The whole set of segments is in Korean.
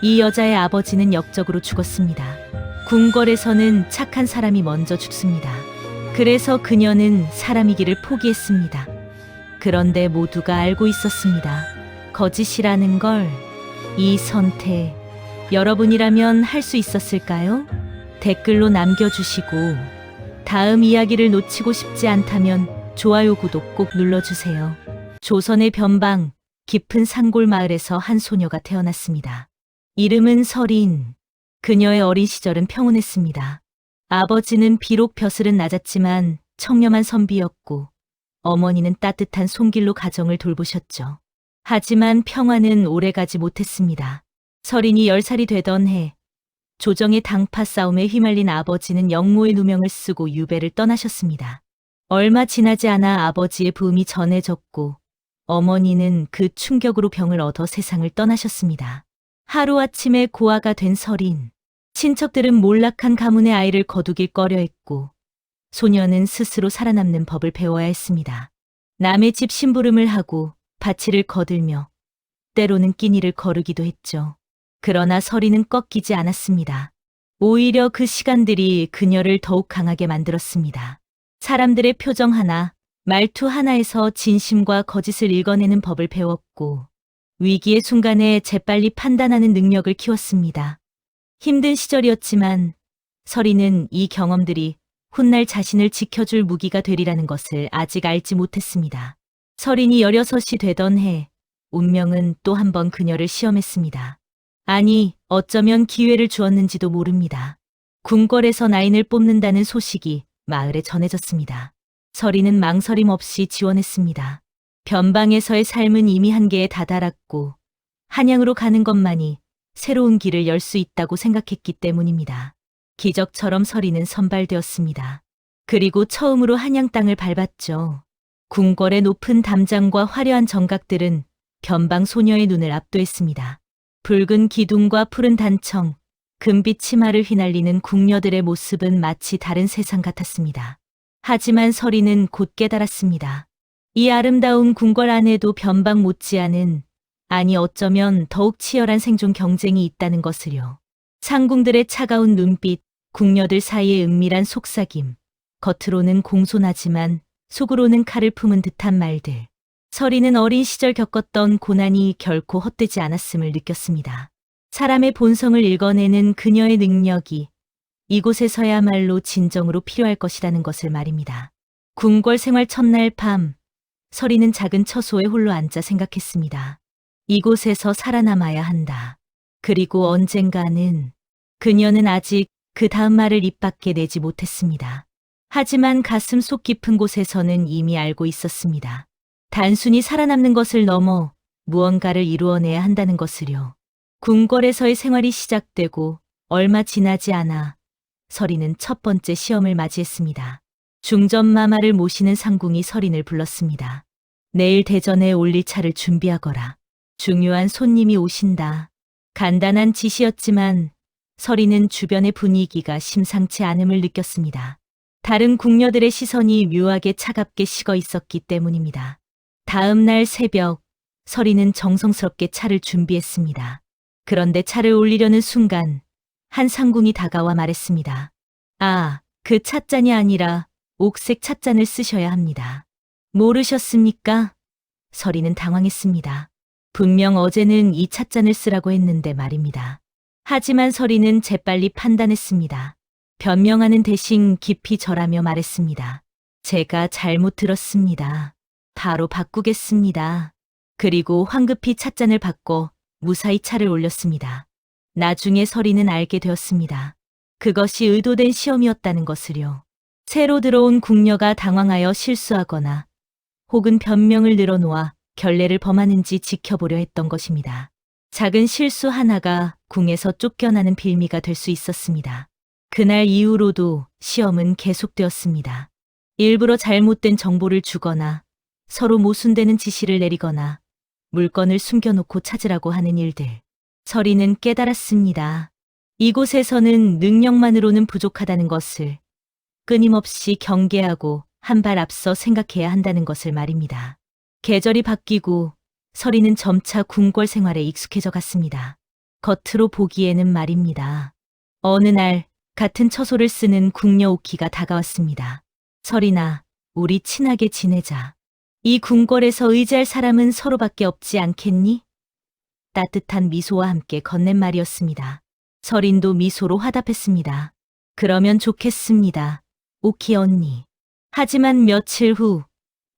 이 여자의 아버지는 역적으로 죽었습니다. 궁궐에서는 착한 사람이 먼저 죽습니다. 그래서 그녀는 사람이기를 포기했습니다. 그런데 모두가 알고 있었습니다. 거짓이라는 걸. 이 선택, 여러분이라면 할 수 있었을까요? 댓글로 남겨주시고, 다음 이야기를 놓치고 싶지 않다면 좋아요, 구독 꼭 눌러주세요. 조선의 변방, 깊은 산골 마을에서 한 소녀가 태어났습니다. 이름은 설인. 그녀의 어린 시절은 평온했습니다. 아버지는 비록 벼슬은 낮았지만 청렴한 선비였고, 어머니는 따뜻한 손길로 가정을 돌보셨죠. 하지만 평화는 오래가지 못했습니다. 설인이 10살이 되던 해, 조정의 당파 싸움에 휘말린 아버지는 영모의 누명을 쓰고 유배를 떠나셨습니다. 얼마 지나지 않아 아버지의 부음이 전해졌고, 어머니는 그 충격으로 병을 얻어 세상을 떠나셨습니다. 하루아침에 고아가 된 설인. 친척들은 몰락한 가문의 아이를 거두길 꺼려했고, 소녀는 스스로 살아남는 법을 배워야 했습니다. 남의 집 심부름을 하고 바치를 거들며 때로는 끼니를 거르기도 했죠. 그러나 설인은 꺾이지 않았습니다. 오히려 그 시간들이 그녀를 더욱 강하게 만들었습니다. 사람들의 표정 하나, 말투 하나에서 진심과 거짓을 읽어내는 법을 배웠고, 위기의 순간에 재빨리 판단하는 능력을 키웠습니다. 힘든 시절이었지만 설인은 이 경험들이 훗날 자신을 지켜줄 무기가 되리라는 것을 아직 알지 못했습니다. 설인이 16이 되던 해, 운명은 또 한 번 그녀를 시험했습니다. 아니, 어쩌면 기회를 주었는지도 모릅니다. 궁궐에서 나인을 뽑는다는 소식이 마을에 전해졌습니다. 설인은 망설임 없이 지원했습니다. 변방에서의 삶은 이미 한계에 다다랐고, 한양으로 가는 것만이 새로운 길을 열 수 있다고 생각했기 때문입니다. 기적처럼 설인은 선발되었습니다. 그리고 처음으로 한양 땅을 밟았죠. 궁궐의 높은 담장과 화려한 정각들은 변방 소녀의 눈을 압도했습니다. 붉은 기둥과 푸른 단청, 금빛 치마를 휘날리는 궁녀들의 모습은 마치 다른 세상 같았습니다. 하지만 설인은 곧 깨달았습니다. 이 아름다운 궁궐 안에도 변방 못지않은, 아니 어쩌면 더욱 치열한 생존 경쟁이 있다는 것을요. 상궁들의 차가운 눈빛, 궁녀들 사이의 은밀한 속삭임, 겉으로는 공손하지만 속으로는 칼을 품은 듯한 말들. 설인은 어린 시절 겪었던 고난이 결코 헛되지 않았음을 느꼈습니다. 사람의 본성을 읽어내는 그녀의 능력이 이곳에서야말로 진정으로 필요할 것이라는 것을 말입니다. 궁궐 생활 첫날 밤, 설인은 작은 처소에 홀로 앉아 생각했습니다. 이곳에서 살아남아야 한다. 그리고 언젠가는, 그녀는 아직 그 다음 말을 입 밖에 내지 못했습니다. 하지만 가슴 속 깊은 곳에서는 이미 알고 있었습니다. 단순히 살아남는 것을 넘어 무언가를 이루어내야 한다는 것을요. 궁궐에서의 생활이 시작되고 얼마 지나지 않아 설인은 첫 번째 시험을 맞이했습니다. 중전마마를 모시는 상궁이 설인을 불렀습니다. 내일 대전에 올릴 차를 준비하거라. 중요한 손님이 오신다. 간단한 지시였지만 설인은 주변의 분위기가 심상치 않음을 느꼈습니다. 다른 궁녀들의 시선이 묘하게 차갑게 식어 있었기 때문입니다. 다음 날 새벽, 설인은 정성스럽게 차를 준비했습니다. 그런데 차를 올리려는 순간 한 상궁이 다가와 말했습니다. 아, 그 찻잔이 아니라 옥색 찻잔을 쓰셔야 합니다. 모르셨습니까? 설인은 당황했습니다. 분명 어제는 이 찻잔을 쓰라고 했는데 말입니다. 하지만 설인은 재빨리 판단했습니다. 변명하는 대신 깊이 절하며 말했습니다. 제가 잘못 들었습니다. 바로 바꾸겠습니다. 그리고 황급히 찻잔을 바꿔 무사히 차를 올렸습니다. 나중에 설인은 알게 되었습니다. 그것이 의도된 시험이었다는 것을요. 새로 들어온 궁녀가 당황하여 실수하거나 혹은 변명을 늘어놓아 결례를 범하는지 지켜보려 했던 것입니다. 작은 실수 하나가 궁에서 쫓겨나는 빌미가 될 수 있었습니다. 그날 이후로도 시험은 계속되었습니다. 일부러 잘못된 정보를 주거나 서로 모순되는 지시를 내리거나 물건을 숨겨놓고 찾으라고 하는 일들. 설인은 깨달았습니다. 이곳에서는 능력만으로는 부족하다는 것을, 끊임없이 경계하고 한 발 앞서 생각해야 한다는 것을 말입니다. 계절이 바뀌고 설인은 점차 궁궐 생활에 익숙해져 갔습니다. 겉으로 보기에는 말입니다. 어느 날 같은 처소를 쓰는 궁녀 오키가 다가왔습니다. 설인아, 우리 친하게 지내자. 이 궁궐에서 의지할 사람은 서로밖에 없지 않겠니? 따뜻한 미소와 함께 건넨 말이었습니다. 설인도 미소로 화답했습니다. 그러면 좋겠습니다. 오키 언니. 하지만 며칠 후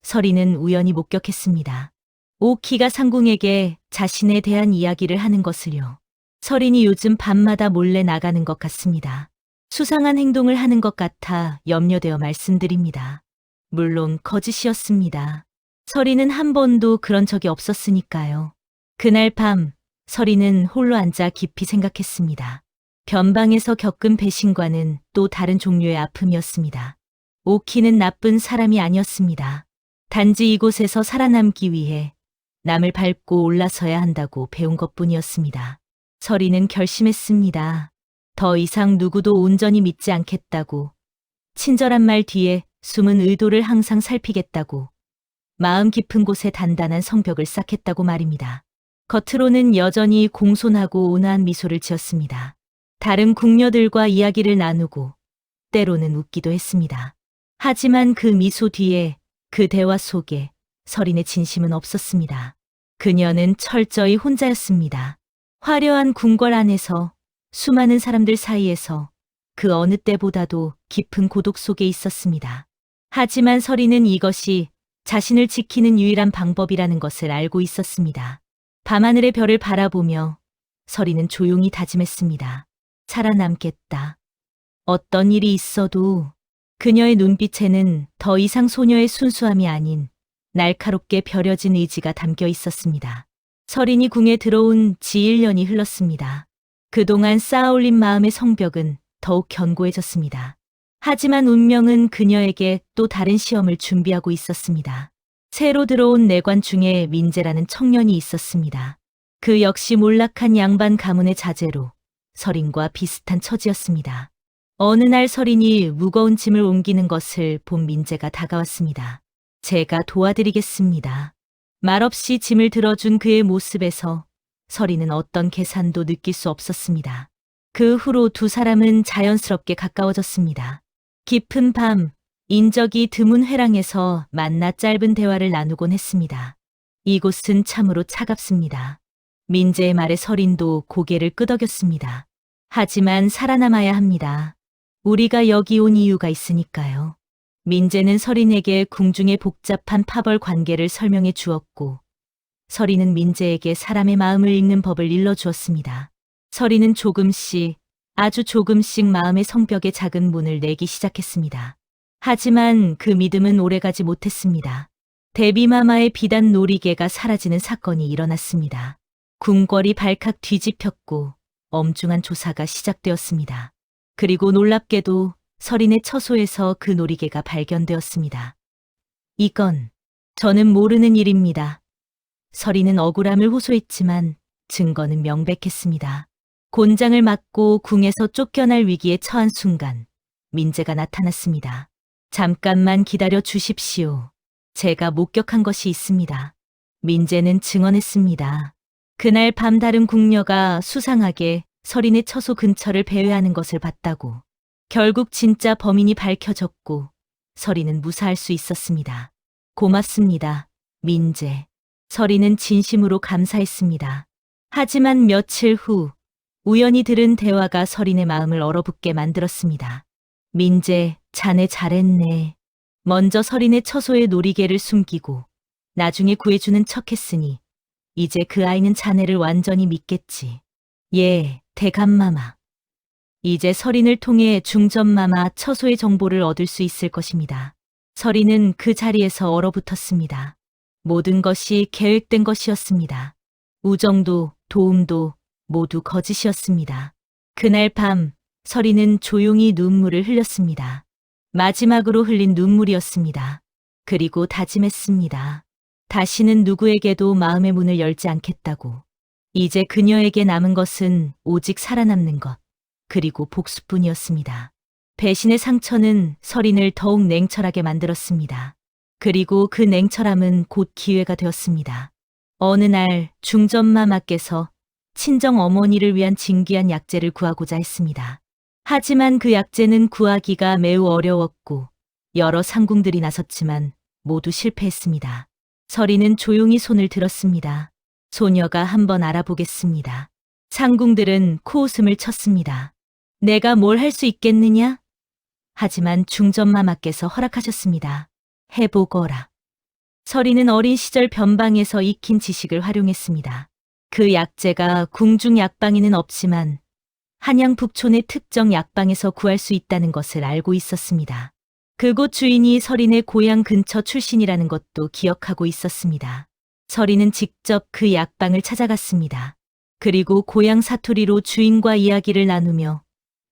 설인은 우연히 목격했습니다. 오키가 상궁에게 자신에 대한 이야기를 하는 것을요. 설인이 요즘 밤마다 몰래 나가는 것 같습니다. 수상한 행동을 하는 것 같아 염려되어 말씀드립니다. 물론 거짓이었습니다. 설인은 한 번도 그런 적이 없었으니까요. 그날 밤 설인은 홀로 앉아 깊이 생각했습니다. 변방에서 겪은 배신과는 또 다른 종류의 아픔이었습니다. 오키는 나쁜 사람이 아니었습니다. 단지 이곳에서 살아남기 위해 남을 밟고 올라서야 한다고 배운 것뿐이었습니다. 설인은 결심했습니다. 더 이상 누구도 온전히 믿지 않겠다고, 친절한 말 뒤에 숨은 의도를 항상 살피겠다고, 마음 깊은 곳에 단단한 성벽을 쌓겠다고 말입니다. 겉으로는 여전히 공손하고 온화한 미소를 지었습니다. 다른 궁녀들과 이야기를 나누고 때로는 웃기도 했습니다. 하지만 그 미소 뒤에, 그 대화 속에 설인의 진심은 없었습니다. 그녀는 철저히 혼자였습니다. 화려한 궁궐 안에서, 수많은 사람들 사이에서 그 어느 때보다도 깊은 고독 속에 있었습니다. 하지만 설인은 이것이 자신을 지키는 유일한 방법이라는 것을 알고 있었습니다. 밤하늘의 별을 바라보며 설인은 조용히 다짐했습니다. 살아남겠다. 어떤 일이 있어도. 그녀의 눈빛에는 더 이상 소녀의 순수함이 아닌 날카롭게 벼려진 의지가 담겨 있었습니다. 설인이 궁에 들어온 지 1년이 흘렀습니다. 그동안 쌓아올린 마음의 성벽은 더욱 견고해졌습니다. 하지만 운명은 그녀에게 또 다른 시험을 준비하고 있었습니다. 새로 들어온 내관 중에 민재라는 청년이 있었습니다. 그 역시 몰락한 양반 가문의 자제로 설인과 비슷한 처지였습니다. 어느 날 설인이 무거운 짐을 옮기는 것을 본 민재가 다가왔습니다. 제가 도와드리겠습니다. 말없이 짐을 들어준 그의 모습에서 설인은 어떤 계산도 느낄 수 없었습니다. 그 후로 두 사람은 자연스럽게 가까워졌습니다. 깊은 밤, 인적이 드문 회랑에서 만나 짧은 대화를 나누곤 했습니다. 이곳은 참으로 차갑습니다. 민재의 말에 설인도 고개를 끄덕였습니다. 하지만 살아남아야 합니다. 우리가 여기 온 이유가 있으니까요. 민재는 설인에게 궁중의 복잡한 파벌 관계를 설명해 주었고, 설인은 민재에게 사람의 마음을 읽는 법을 일러주었습니다. 설인은 조금씩, 아주 조금씩 마음의 성벽에 작은 문을 내기 시작했습니다. 하지만 그 믿음은 오래가지 못했습니다. 데비마마의 비단 놀이개가 사라지는 사건이 일어났습니다. 궁궐이 발칵 뒤집혔고 엄중한 조사가 시작되었습니다. 그리고 놀랍게도 설인의 처소에서 그 놀이개가 발견되었습니다. 이건 저는 모르는 일입니다. 설인은 억울함을 호소했지만 증거는 명백했습니다. 곤장을 맞고 궁에서 쫓겨날 위기에 처한 순간 민재가 나타났습니다. 잠깐만 기다려 주십시오. 제가 목격한 것이 있습니다. 민재는 증언했습니다. 그날 밤 다른 궁녀가 수상하게 설인의 처소 근처를 배회하는 것을 봤다고. 결국 진짜 범인이 밝혀졌고 설인은 무사할 수 있었습니다. 고맙습니다, 민재. 설인은 진심으로 감사했습니다. 하지만 며칠 후 우연히 들은 대화가 설인의 마음을 얼어붙게 만들었습니다. 민재, 자네 잘했네. 먼저 설인의 처소에 놀이개를 숨기고 나중에 구해주는 척했으니 이제 그 아이는 자네를 완전히 믿겠지. 예, 대감마마. 이제 설인을 통해 중전마마 처소의 정보를 얻을 수 있을 것입니다. 설인은 그 자리에서 얼어붙었습니다. 모든 것이 계획된 것이었습니다. 우정도 도움도 모두 거짓이었습니다. 그날 밤 설인은 조용히 눈물을 흘렸습니다. 마지막으로 흘린 눈물이었습니다. 그리고 다짐했습니다. 다시는 누구에게도 마음의 문을 열지 않겠다고. 이제 그녀에게 남은 것은 오직 살아남는 것, 그리고 복수뿐이었습니다. 배신의 상처는 설인을 더욱 냉철하게 만들었습니다. 그리고 그 냉철함은 곧 기회가 되었습니다. 어느 날 중전마마께서 친정 어머니를 위한 진귀한 약재를 구하고자 했습니다. 하지만 그 약재는 구하기가 매우 어려웠고 여러 상궁들이 나섰지만 모두 실패했습니다. 서리는 조용히 손을 들었습니다. 소녀가 한번 알아보겠습니다. 상궁들은 코웃음을 쳤습니다. 내가 뭘 할 수 있겠느냐? 하지만 중전마마께서 허락하셨습니다. 해보거라. 서리는 어린 시절 변방에서 익힌 지식을 활용했습니다. 그 약재가 궁중 약방에는 없지만 한양 북촌의 특정 약방에서 구할 수 있다는 것을 알고 있었습니다. 그곳 주인이 서린의 고향 근처 출신이라는 것도 기억하고 있었습니다. 서린은 직접 그 약방을 찾아갔습니다. 그리고 고향 사투리로 주인과 이야기를 나누며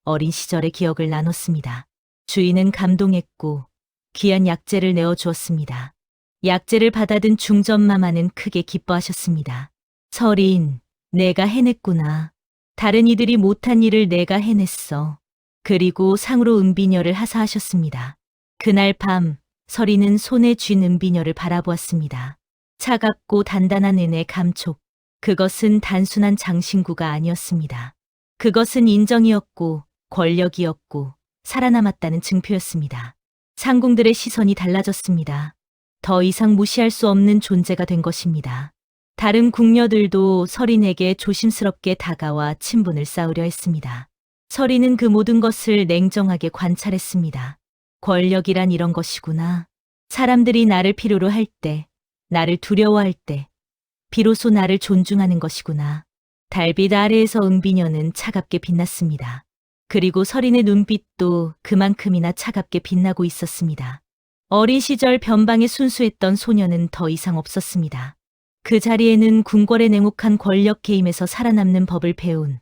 어린 시절의 기억을 나눴습니다. 주인은 감동했고 귀한 약재를 내어주었습니다. 약재를 받아든 중전마마는 크게 기뻐하셨습니다. 서린, 내가 해냈구나. 다른 이들이 못한 일을 내가 해냈어. 그리고 상으로 은비녀를 하사하셨습니다. 그날 밤 서린은 손에 쥔 은비녀를 바라보았습니다. 차갑고 단단한 은의 감촉. 그것은 단순한 장신구가 아니었습니다. 그것은 인정이었고 권력이었고 살아남았다는 증표였습니다. 상궁들의 시선이 달라졌습니다. 더 이상 무시할 수 없는 존재가 된 것입니다. 다른 궁녀들도 서린에게 조심스럽게 다가와 친분을 쌓으려 했습니다. 서린은 그 모든 것을 냉정하게 관찰했습니다. 권력이란 이런 것이구나. 사람들이 나를 필요로 할 때, 나를 두려워할 때, 비로소 나를 존중하는 것이구나. 달빛 아래에서 은비녀는 차갑게 빛났습니다. 그리고 서린의 눈빛도 그만큼이나 차갑게 빛나고 있었습니다. 어린 시절 변방에 순수했던 소녀는 더 이상 없었습니다. 그 자리에는 궁궐의 냉혹한 권력 게임에서 살아남는 법을 배운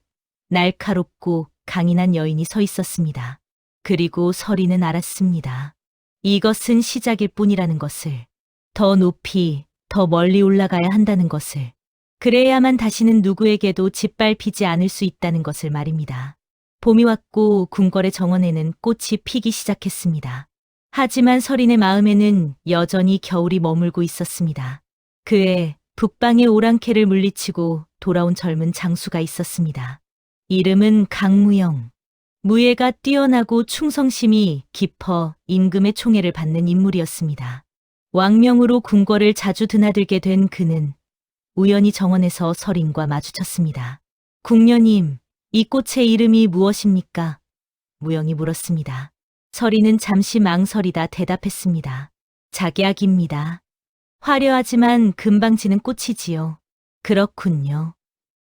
날카롭고 강인한 여인이 서 있었습니다. 그리고 서린은 알았습니다. 이것은 시작일 뿐이라는 것을. 더 높이, 더 멀리 올라가야 한다는 것을. 그래야만 다시는 누구에게도 짓밟히지 않을 수 있다는 것을 말입니다. 봄이 왔고 궁궐의 정원에는 꽃이 피기 시작했습니다. 하지만 서린의 마음에는 여전히 겨울이 머물고 있었습니다. 그의 북방의 오랑캐를 물리치고 돌아온 젊은 장수가 있었습니다. 이름은 강무영. 무예가 뛰어나고 충성심이 깊어 임금의 총애를 받는 인물이었습니다. 왕명으로 궁궐을 자주 드나들게 된 그는 우연히 정원에서 서린과 마주쳤습니다. 궁녀님, 이 꽃의 이름이 무엇입니까? 무영이 물었습니다. 서린은 잠시 망설이다 대답했습니다. 작약입니다. 화려하지만 금방 지는 꽃이지요. 그렇군요.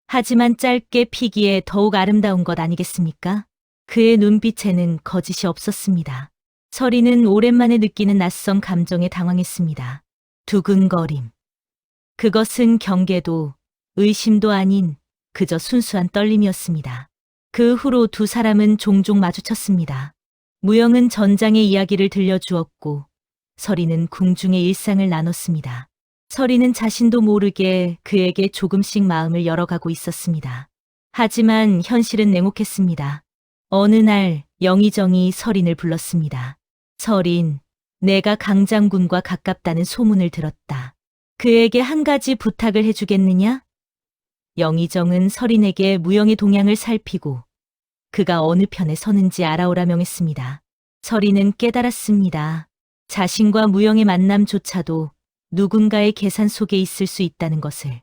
하지만 짧게 피기에 더욱 아름다운 것 아니겠습니까? 그의 눈빛에는 거짓이 없었습니다. 서린은 오랜만에 느끼는 낯선 감정에 당황했습니다. 두근거림. 그것은 경계도 의심도 아닌 그저 순수한 떨림이었습니다. 그 후로 두 사람은 종종 마주쳤습니다. 무영은 전장의 이야기를 들려주었고 서린은 궁중의 일상을 나눴습니다. 서린은 자신도 모르게 그에게 조금씩 마음을 열어가고 있었습니다. 하지만 현실은 냉혹했습니다. 어느 날 영의정이 서린을 불렀습니다. 서린, 내가 강장군과 가깝다는 소문을 들었다. 그에게 한 가지 부탁을 해주겠느냐? 영의정은 서린에게 무영의 동향을 살피고 그가 어느 편에 서는지 알아오라 명했습니다. 서린은 깨달았습니다. 자신과 무영의 만남조차도 누군가의 계산 속에 있을 수 있다는 것을.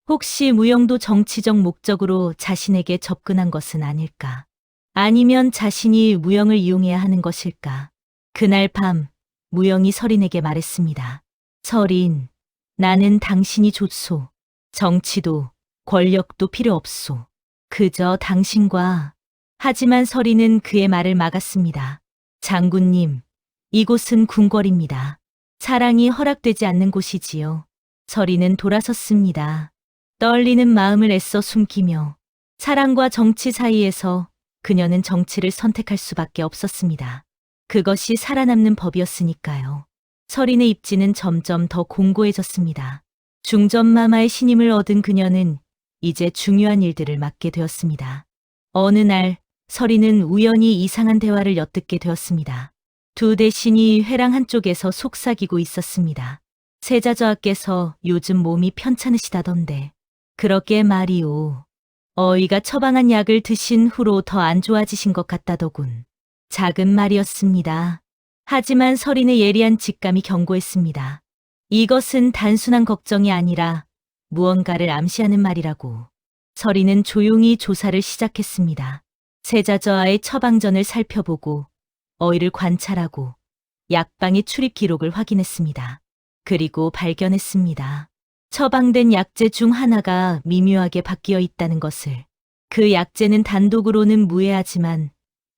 혹시 무영도 정치적 목적으로 자신에게 접근한 것은 아닐까? 아니면 자신이 무영을 이용해야 하는 것일까? 그날 밤 무영이 서린에게 말했습니다. 서린, 나는 당신이 좋소. 정치도 권력도 필요 없소. 그저 당신과. 하지만 서린은 그의 말을 막았습니다. 장군님, 이곳은 궁궐입니다. 사랑이 허락되지 않는 곳이지요. 서린은 돌아섰습니다. 떨리는 마음을 애써 숨기며 사랑과 정치 사이에서 그녀는 정치를 선택할 수밖에 없었습니다. 그것이 살아남는 법이었으니까요. 서린의 입지는 점점 더 공고해졌습니다. 중전마마의 신임을 얻은 그녀는 이제 중요한 일들을 맡게 되었습니다. 어느 날 서린은 우연히 이상한 대화를 엿듣게 되었습니다. 두 대신이 회랑 한쪽에서 속삭이고 있었습니다. 세자저하께서 요즘 몸이 편찮으시다던데. 그러게 말이오. 어이가 처방한 약을 드신 후로 더 안 좋아지신 것 같다더군. 작은 말이었습니다. 하지만 서린의 예리한 직감이 경고했습니다. 이것은 단순한 걱정이 아니라 무언가를 암시하는 말이라고. 서린은 조용히 조사를 시작했습니다. 세자저하의 처방전을 살펴보고 어이를 관찰하고 약방의 출입 기록을 확인했습니다. 그리고 발견했습니다. 처방된 약재 중 하나가 미묘하게 바뀌어 있다는 것을. 그 약재는 단독으로는 무해하지만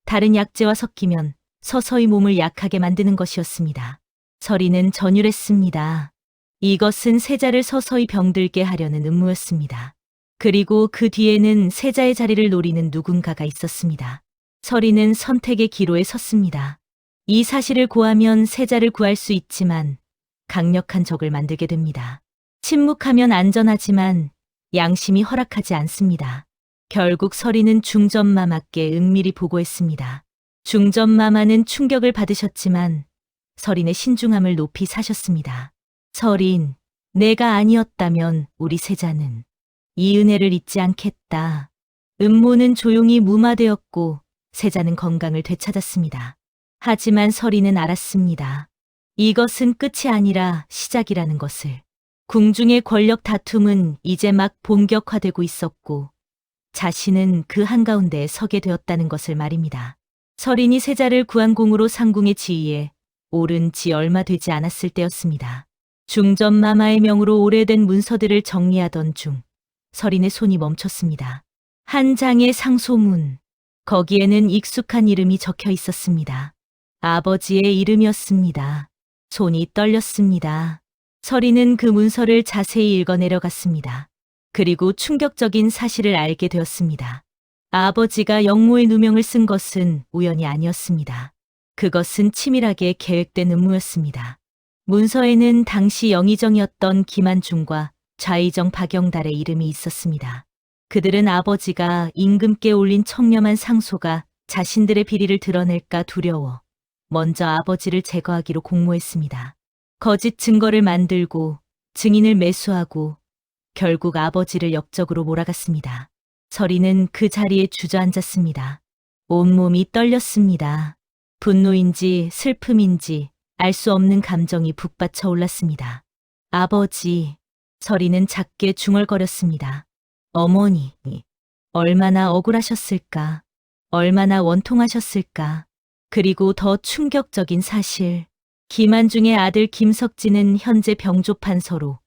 다른 약재와 섞이면 서서히 몸을 약하게 만드는 것이었습니다. 서린은 전율했습니다. 이것은 세자를 서서히 병들게 하려는 음모였습니다. 그리고 그 뒤에는 세자의 자리를 노리는 누군가가 있었습니다. 서린은 선택의 기로에 섰습니다. 이 사실을 고하면 세자를 구할 수 있지만 강력한 적을 만들게 됩니다. 침묵하면 안전하지만 양심이 허락하지 않습니다. 결국 서린은 중전마마께 은밀히 보고했습니다. 중전마마는 충격을 받으셨지만 서린의 신중함을 높이 사셨습니다. 서린, 내가 아니었다면 우리 세자는 이 은혜를 잊지 않겠다. 음모는 조용히 무마되었고 세자는 건강을 되찾았습니다. 하지만 서린은 알았습니다. 이것은 끝이 아니라 시작이라는 것을. 궁중의 권력 다툼은 이제 막 본격화되고 있었고 자신은 그 한가운데에 서게 되었다는 것을 말입니다. 서린이 세자를 구한공으로 상궁의 지위에 오른 지 얼마 되지 않았을 때였습니다. 중전마마의 명으로 오래된 문서들을 정리하던 중 서린의 손이 멈췄습니다. 한 장의 상소문. 거기에는 익숙한 이름이 적혀 있었습니다. 아버지의 이름이었습니다. 손이 떨렸습니다. 서린은 그 문서를 자세히 읽어 내려갔습니다. 그리고 충격적인 사실을 알게 되었습니다. 아버지가 영모의 누명을 쓴 것은 우연이 아니었습니다. 그것은 치밀하게 계획된 음모였습니다. 문서에는 당시 영의정이었던 김한중과 좌의정 박영달의 이름이 있었습니다. 그들은 아버지가 임금께 올린 청렴한 상소가 자신들의 비리를 드러낼까 두려워 먼저 아버지를 제거하기로 공모했습니다. 거짓 증거를 만들고 증인을 매수하고 결국 아버지를 역적으로 몰아갔습니다. 서린은 그 자리에 주저앉았습니다. 온몸이 떨렸습니다. 분노인지 슬픔인지 알 수 없는 감정이 북받쳐 올랐습니다. 아버지, 서린은 작게 중얼거렸습니다. 어머니, 얼마나 억울하셨을까, 얼마나 원통하셨을까. 그리고 더 충격적인 사실, 김한중의 아들 김석진은 현재 병조판서로,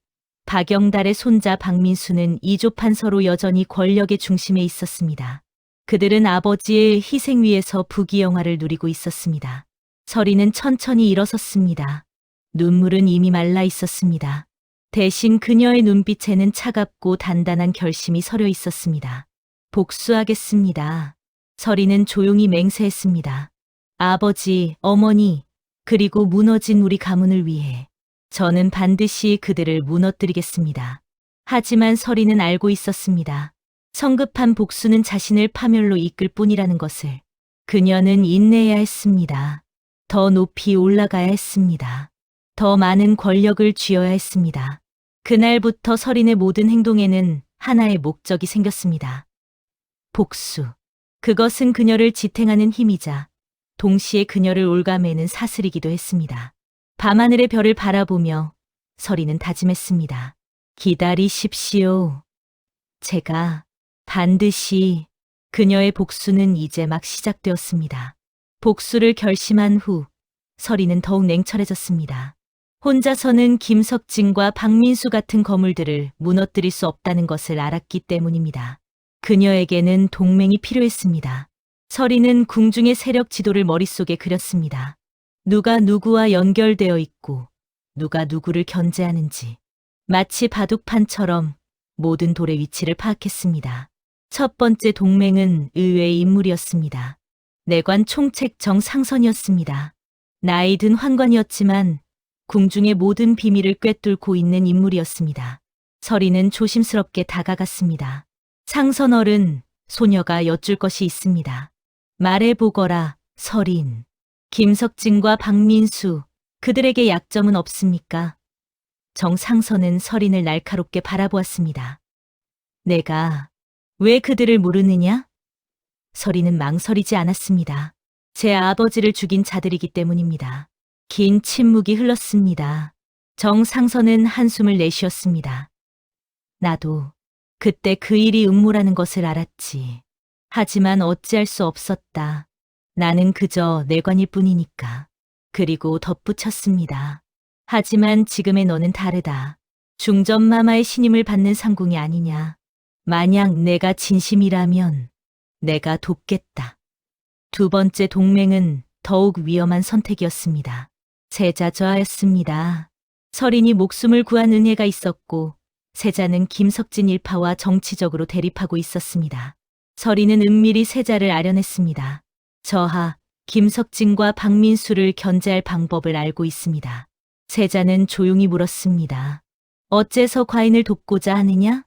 박영달의 손자 박민수는 이조판서로 여전히 권력의 중심에 있었습니다. 그들은 아버지의 희생 위에서 부귀영화를 누리고 있었습니다. 서린은 천천히 일어섰습니다. 눈물은 이미 말라 있었습니다. 대신 그녀의 눈빛에는 차갑고 단단한 결심이 서려 있었습니다. 복수하겠습니다. 서린은 조용히 맹세했습니다. 아버지, 어머니, 그리고 무너진 우리 가문을 위해 저는 반드시 그들을 무너뜨리겠습니다. 하지만 서린은 알고 있었습니다. 성급한 복수는 자신을 파멸로 이끌 뿐이라는 것을. 그녀는 인내해야 했습니다. 더 높이 올라가야 했습니다. 더 많은 권력을 쥐어야 했습니다. 그날부터 서린의 모든 행동에는 하나의 목적이 생겼습니다. 복수. 그것은 그녀를 지탱하는 힘이자 동시에 그녀를 올가매는 사슬이기도 했습니다. 밤하늘의 별을 바라보며 서린은 다짐했습니다. 기다리십시오. 제가 반드시. 그녀의 복수는 이제 막 시작되었습니다. 복수를 결심한 후 서린은 더욱 냉철해졌습니다. 혼자서는 김석진과 박민수 같은 거물들을 무너뜨릴 수 없다는 것을 알았기 때문입니다. 그녀에게는 동맹이 필요했습니다. 서린은 궁중의 세력 지도를 머릿속에 그렸습니다. 누가 누구와 연결되어 있고 누가 누구를 견제하는지 마치 바둑판처럼 모든 돌의 위치를 파악했습니다. 첫 번째 동맹은 의외의 인물이었습니다. 내관 총책 정상선이었습니다. 나이 든 환관이었지만 궁중의 모든 비밀을 꿰뚫고 있는 인물이었습니다. 서린은 조심스럽게 다가갔습니다. 상선어른, 소녀가 여쭐 것이 있습니다. 말해보거라, 서린. 김석진과 박민수, 그들에게 약점은 없습니까? 정상선은 서린을 날카롭게 바라보았습니다. 내가 왜 그들을 모르느냐? 서리는 망설이지 않았습니다. 제 아버지를 죽인 자들이기 때문입니다. 긴 침묵이 흘렀습니다. 정상선은 한숨을 내쉬었습니다. 나도 그때 그 일이 음모라는 것을 알았지. 하지만 어찌할 수 없었다. 나는 그저 내관일 뿐이니까. 그리고 덧붙였습니다. 하지만 지금의 너는 다르다. 중전마마의 신임을 받는 상궁이 아니냐. 만약 내가 진심이라면 내가 돕겠다. 두 번째 동맹은 더욱 위험한 선택이었습니다. 세자좌였습니다. 서린이 목숨을 구한 은혜가 있었고 세자는 김석진 일파와 정치적으로 대립하고 있었습니다. 서린은 은밀히 세자를 아련했습니다. 저하 김석진과 박민수를 견제할 방법을 알고 있습니다. 세자는 조용히 물었습니다. 어째서 과인을 돕고자 하느냐?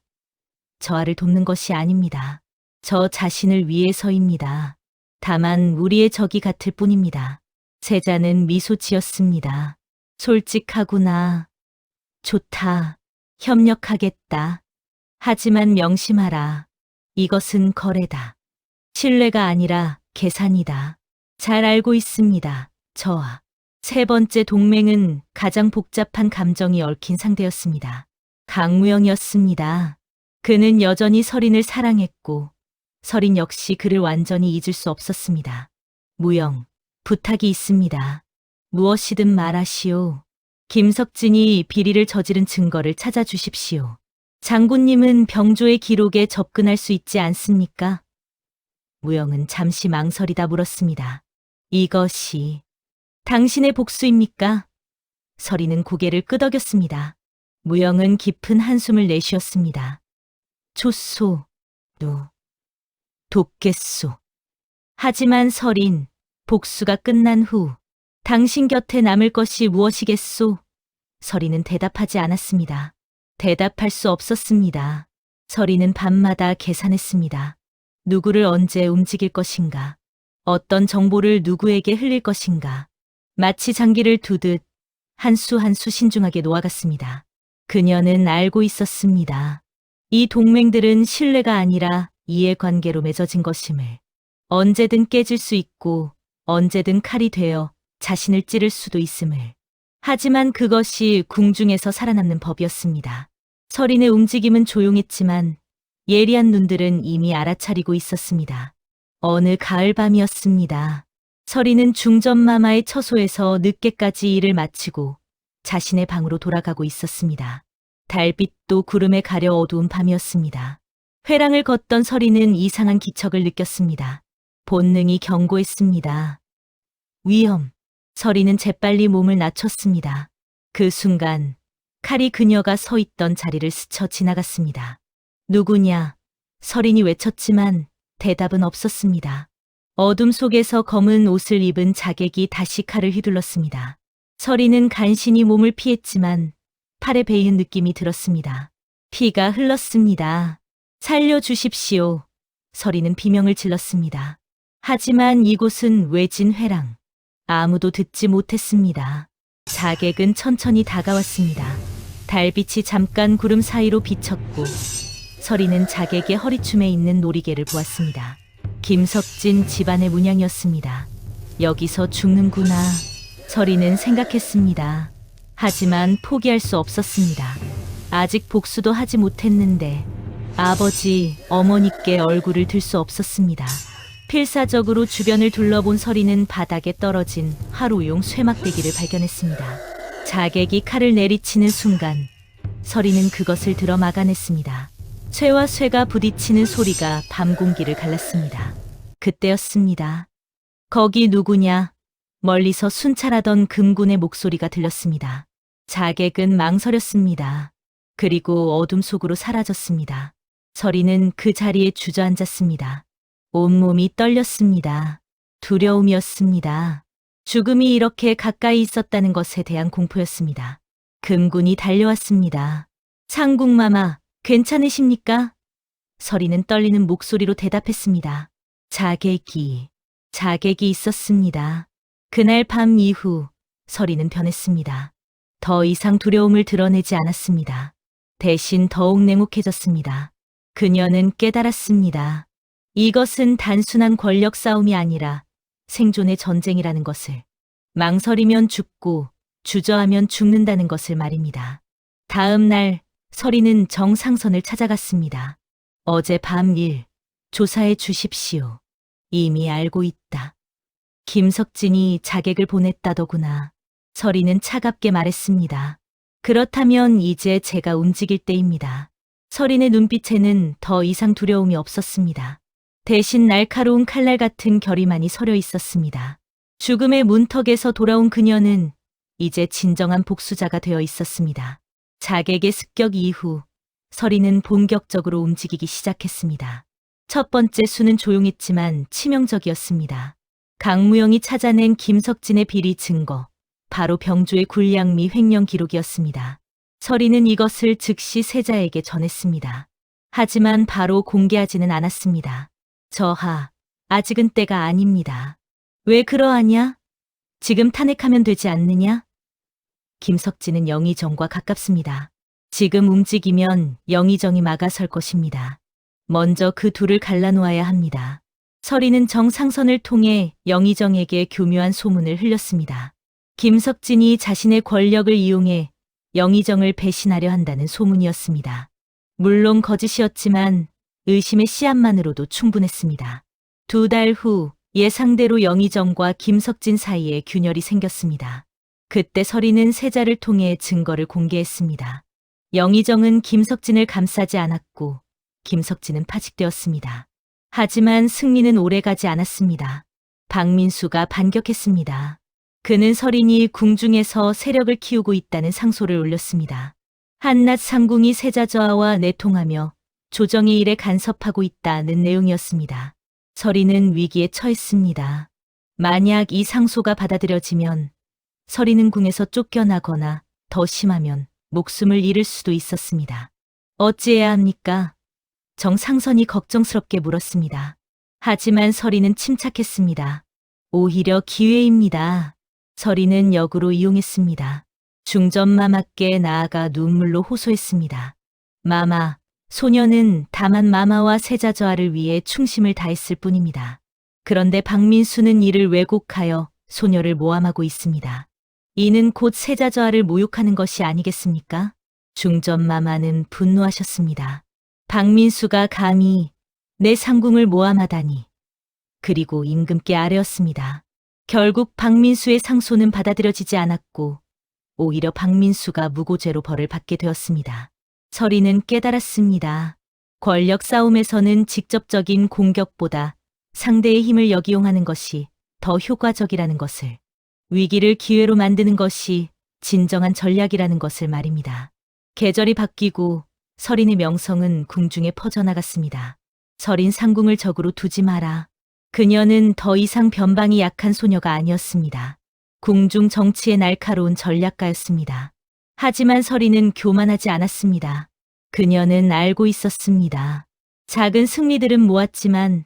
저하를 돕는 것이 아닙니다. 저 자신을 위해서입니다. 다만 우리의 적이 같을 뿐입니다. 세자는 미소 지었습니다. 솔직하구나. 좋다. 협력하겠다. 하지만 명심하라. 이것은 거래다. 신뢰가 아니라 계산이다. 잘 알고 있습니다. 저와. 세 번째 동맹은 가장 복잡한 감정이 얽힌 상대였습니다. 강무영이었습니다. 그는 여전히 서린을 사랑했고 서린 역시 그를 완전히 잊을 수 없었습니다. 무영, 부탁이 있습니다. 무엇이든 말하시오. 김석진이 비리를 저지른 증거를 찾아주십시오. 장군님은 병조의 기록에 접근할 수 있지 않습니까? 무영은 잠시 망설이다 물었습니다. 이것이 당신의 복수입니까? 서리는 고개를 끄덕였습니다. 무영은 깊은 한숨을 내쉬었습니다. 좋소, 돕겠소. 하지만 서린, 복수가 끝난 후 당신 곁에 남을 것이 무엇이겠소? 서리는 대답하지 않았습니다. 대답할 수 없었습니다. 서리는 밤마다 계산했습니다. 누구를 언제 움직일 것인가? 어떤 정보를 누구에게 흘릴 것인가? 마치 장기를 두듯 한 수 한 수 신중하게 놓아갔습니다. 그녀는 알고 있었습니다. 이 동맹들은 신뢰가 아니라 이해관계로 맺어진 것임을. 언제든 깨질 수 있고 언제든 칼이 되어 자신을 찌를 수도 있음을. 하지만 그것이 궁중에서 살아남는 법이었습니다. 서린의 움직임은 조용했지만 예리한 눈들은 이미 알아차리고 있었습니다. 어느 가을밤이었습니다. 서린은 중전마마의 처소에서 늦게까지 일을 마치고 자신의 방으로 돌아가고 있었습니다. 달빛도 구름에 가려 어두운 밤이었습니다. 회랑을 걷던 서린은 이상한 기척을 느꼈습니다. 본능이 경고했습니다. 위험. 서린은 재빨리 몸을 낮췄습니다. 그 순간 칼이 그녀가 서 있던 자리를 스쳐 지나갔습니다. 누구냐? 서린이 외쳤지만 대답은 없었습니다. 어둠 속에서 검은 옷을 입은 자객이 다시 칼을 휘둘렀습니다. 서린은 간신히 몸을 피했지만 팔에 베이는 느낌이 들었습니다. 피가 흘렀습니다. 살려주십시오. 서린은 비명을 질렀습니다. 하지만 이곳은 외진 회랑. 아무도 듣지 못했습니다. 자객은 천천히 다가왔습니다. 달빛이 잠깐 구름 사이로 비쳤고 서린은 자객의 허리춤에 있는 놀이개를 보았습니다. 김석진 집안의 문양이었습니다. 여기서 죽는구나. 서린은 생각했습니다. 하지만 포기할 수 없었습니다. 아직 복수도 하지 못했는데 아버지, 어머니께 얼굴을 들 수 없었습니다. 필사적으로 주변을 둘러본 서린은 바닥에 떨어진 하루용 쇠막대기를 발견했습니다. 자객이 칼을 내리치는 순간 서린은 그것을 들어 막아냈습니다. 쇠와 쇠가 부딪히는 소리가 밤 공기를 갈랐습니다. 그때였습니다. 거기 누구냐? 멀리서 순찰하던 금군의 목소리가 들렸습니다. 자객은 망설였습니다. 그리고 어둠 속으로 사라졌습니다. 서린은 그 자리에 주저앉았습니다. 온몸이 떨렸습니다. 두려움이었습니다. 죽음이 이렇게 가까이 있었다는 것에 대한 공포였습니다. 금군이 달려왔습니다. 상궁마마, 괜찮으십니까? 서린은 떨리는 목소리로 대답했습니다. 자객이 있었습니다. 그날 밤 이후 서린은 변했습니다. 더 이상 두려움을 드러내지 않았습니다. 대신 더욱 냉혹해졌습니다. 그녀는 깨달았습니다. 이것은 단순한 권력 싸움이 아니라 생존의 전쟁이라는 것을. 망설이면 죽고 주저하면 죽는다는 것을 말입니다. 다음 날 서리는 정상선을 찾아갔습니다. 어젯밤 일 조사해 주십시오. 이미 알고 있다. 김석진이 자객을 보냈다더구나. 서리는 차갑게 말했습니다. 그렇다면 이제 제가 움직일 때입니다. 서린의 눈빛에는 더 이상 두려움이 없었습니다. 대신 날카로운 칼날 같은 결의만이 서려 있었습니다. 죽음의 문턱에서 돌아온 그녀는 이제 진정한 복수자가 되어 있었습니다. 자객의 습격 이후 서린은 본격적으로 움직이기 시작했습니다. 첫 번째 수는 조용했지만 치명적이었습니다. 강무영이 찾아낸 김석진의 비리 증거, 바로 병주의 군량 미 횡령 기록이었습니다. 서린은 이것을 즉시 세자에게 전했습니다. 하지만 바로 공개하지는 않았습니다. 저하, 아직은 때가 아닙니다. 왜 그러하냐? 지금 탄핵하면 되지 않느냐? 김석진은 영의정과 가깝습니다. 지금 움직이면 영의정이 막아설 것입니다. 먼저 그 둘을 갈라놓아야 합니다. 서린은 정상선을 통해 영의정에게 교묘한 소문을 흘렸습니다. 김석진이 자신의 권력을 이용해 영의정을 배신하려 한다는 소문이었습니다. 물론 거짓이었지만 의심의 씨앗만으로도 충분했습니다. 2달 후 예상대로 영의정과 김석진 사이에 균열이 생겼습니다. 그때 서린은 세자를 통해 증거를 공개했습니다. 영의정은 김석진을 감싸지 않았고 김석진은 파직되었습니다. 하지만 승리는 오래가지 않았습니다. 박민수가 반격했습니다. 그는 서린이 궁중에서 세력을 키우고 있다는 상소를 올렸습니다. 한낱 상궁이 세자저하와 내통하며 조정의 일에 간섭하고 있다는 내용이었습니다. 서린은 위기에 처했습니다. 만약 이 상소가 받아들여지면 서린은 궁에서 쫓겨나거나 더 심하면 목숨을 잃을 수도 있었습니다. 어찌해야 합니까? 정상선이 걱정스럽게 물었습니다. 하지만 서린은 침착했습니다. 오히려 기회입니다. 서린은 역으로 이용했습니다. 중전마마께 나아가 눈물로 호소했습니다. 마마, 소녀는 다만 마마와 세자저하를 위해 충심을 다했을 뿐입니다. 그런데 박민수는 이를 왜곡하여 소녀를 모함하고 있습니다. 이는 곧 세자저하를 모욕하는 것이 아니겠습니까? 중전마마는 분노하셨습니다. 박민수가 감히 내 상궁을 모함하다니. 그리고 임금께 아뢰었습니다. 결국 박민수의 상소는 받아들여지지 않았고 오히려 박민수가 무고죄로 벌을 받게 되었습니다. 서린은 깨달았습니다. 권력 싸움에서는 직접적인 공격보다 상대의 힘을 역이용하는 것이 더 효과적이라는 것을, 위기를 기회로 만드는 것이 진정한 전략이라는 것을 말입니다. 계절이 바뀌고 서린의 명성은 궁중에 퍼져나갔습니다. 서린 상궁을 적으로 두지 마라. 그녀는 더 이상 변방이 약한 소녀가 아니었습니다. 궁중 정치의 날카로운 전략가였습니다. 하지만 서린은 교만하지 않았습니다. 그녀는 알고 있었습니다. 작은 승리들은 모았지만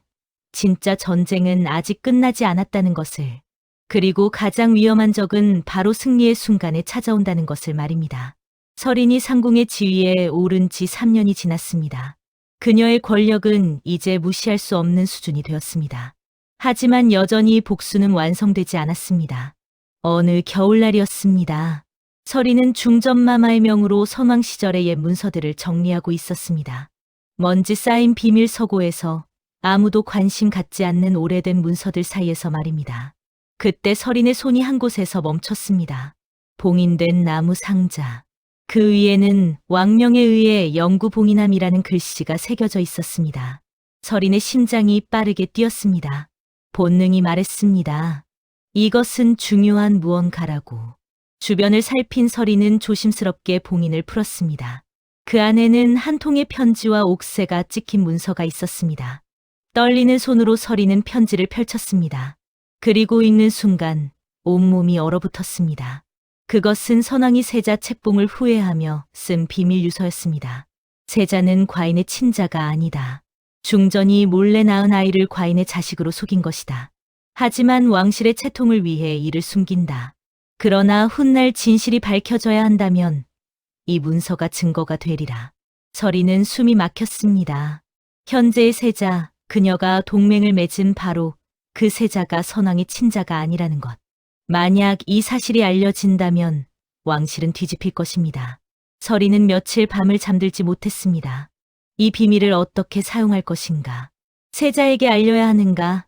진짜 전쟁은 아직 끝나지 않았다는 것을, 그리고 가장 위험한 적은 바로 승리의 순간에 찾아온다는 것을 말입니다. 서린이 상궁의 지위에 오른 지 3년이 지났습니다. 그녀의 권력은 이제 무시할 수 없는 수준이 되었습니다. 하지만 여전히 복수는 완성되지 않았습니다. 어느 겨울날이었습니다. 서린은 중전마마의 명으로 선왕 시절의 옛 문서들을 정리하고 있었습니다. 먼지 쌓인 비밀 서고에서 아무도 관심 갖지 않는 오래된 문서들 사이에서 말입니다. 그때 서린의 손이 한 곳에서 멈췄습니다. 봉인된 나무 상자. 그 위에는 왕명에 의해 영구 봉인함이라는 글씨가 새겨져 있었습니다. 서린의 심장이 빠르게 뛰었습니다. 본능이 말했습니다. 이것은 중요한 무언가라고. 주변을 살핀 서린은 조심스럽게 봉인을 풀었습니다. 그 안에는 한 통의 편지와 옥새가 찍힌 문서가 있었습니다. 떨리는 손으로 서린은 편지를 펼쳤습니다. 그리고 읽는 순간 온몸이 얼어붙었습니다. 그것은 선왕이 세자 책봉을 후회하며 쓴 비밀 유서였습니다. 세자는 과인의 친자가 아니다. 중전이 몰래 낳은 아이를 과인의 자식으로 속인 것이다. 하지만 왕실의 채통을 위해 이를 숨긴다. 그러나 훗날 진실이 밝혀져야 한다면 이 문서가 증거가 되리라. 서리는 숨이 막혔습니다. 현재의 세자, 그녀가 동맹을 맺은 바로 그 세자가 선왕의 친자가 아니라는 것. 만약 이 사실이 알려진다면 왕실은 뒤집힐 것입니다. 서리는 며칠 밤을 잠들지 못했습니다. 이 비밀을 어떻게 사용할 것인가? 세자에게 알려야 하는가?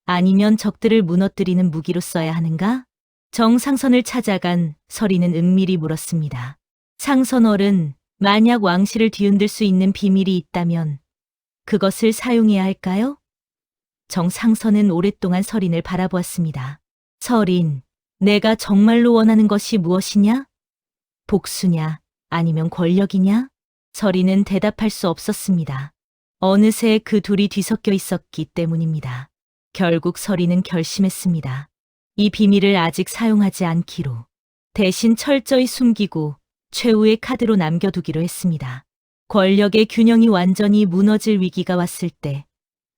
아니면 적들을 무너뜨리는 무기로 써야 하는가? 정상선을 찾아간 서리는 은밀히 물었습니다. 상선어른, 만약 왕실을 뒤흔들 수 있는 비밀이 있다면 그것을 사용해야 할까요? 정상선은 오랫동안 서린을 바라보았습니다. 서린, 내가 정말로 원하는 것이 무엇이냐? 복수냐, 아니면 권력이냐? 서린은 대답할 수 없었습니다. 어느새 그 둘이 뒤섞여 있었기 때문입니다. 결국 서린은 결심했습니다. 이 비밀을 아직 사용하지 않기로. 대신 철저히 숨기고 최후의 카드로 남겨두기로 했습니다. 권력의 균형이 완전히 무너질 위기가 왔을 때,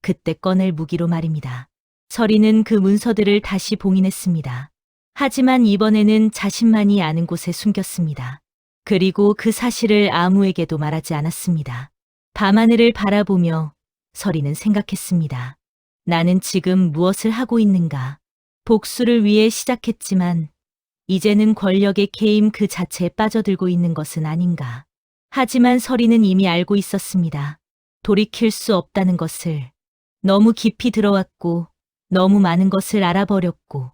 그때 꺼낼 무기로 말입니다. 서린은 그 문서들을 다시 봉인했습니다. 하지만 이번에는 자신만이 아는 곳에 숨겼습니다. 그리고 그 사실을 아무에게도 말하지 않았습니다. 밤하늘을 바라보며 서린은 생각했습니다. 나는 지금 무엇을 하고 있는가? 복수를 위해 시작했지만 이제는 권력의 게임 그 자체에 빠져들고 있는 것은 아닌가. 하지만 서린은 이미 알고 있었습니다. 돌이킬 수 없다는 것을. 너무 깊이 들어왔고 너무 많은 것을 알아버렸고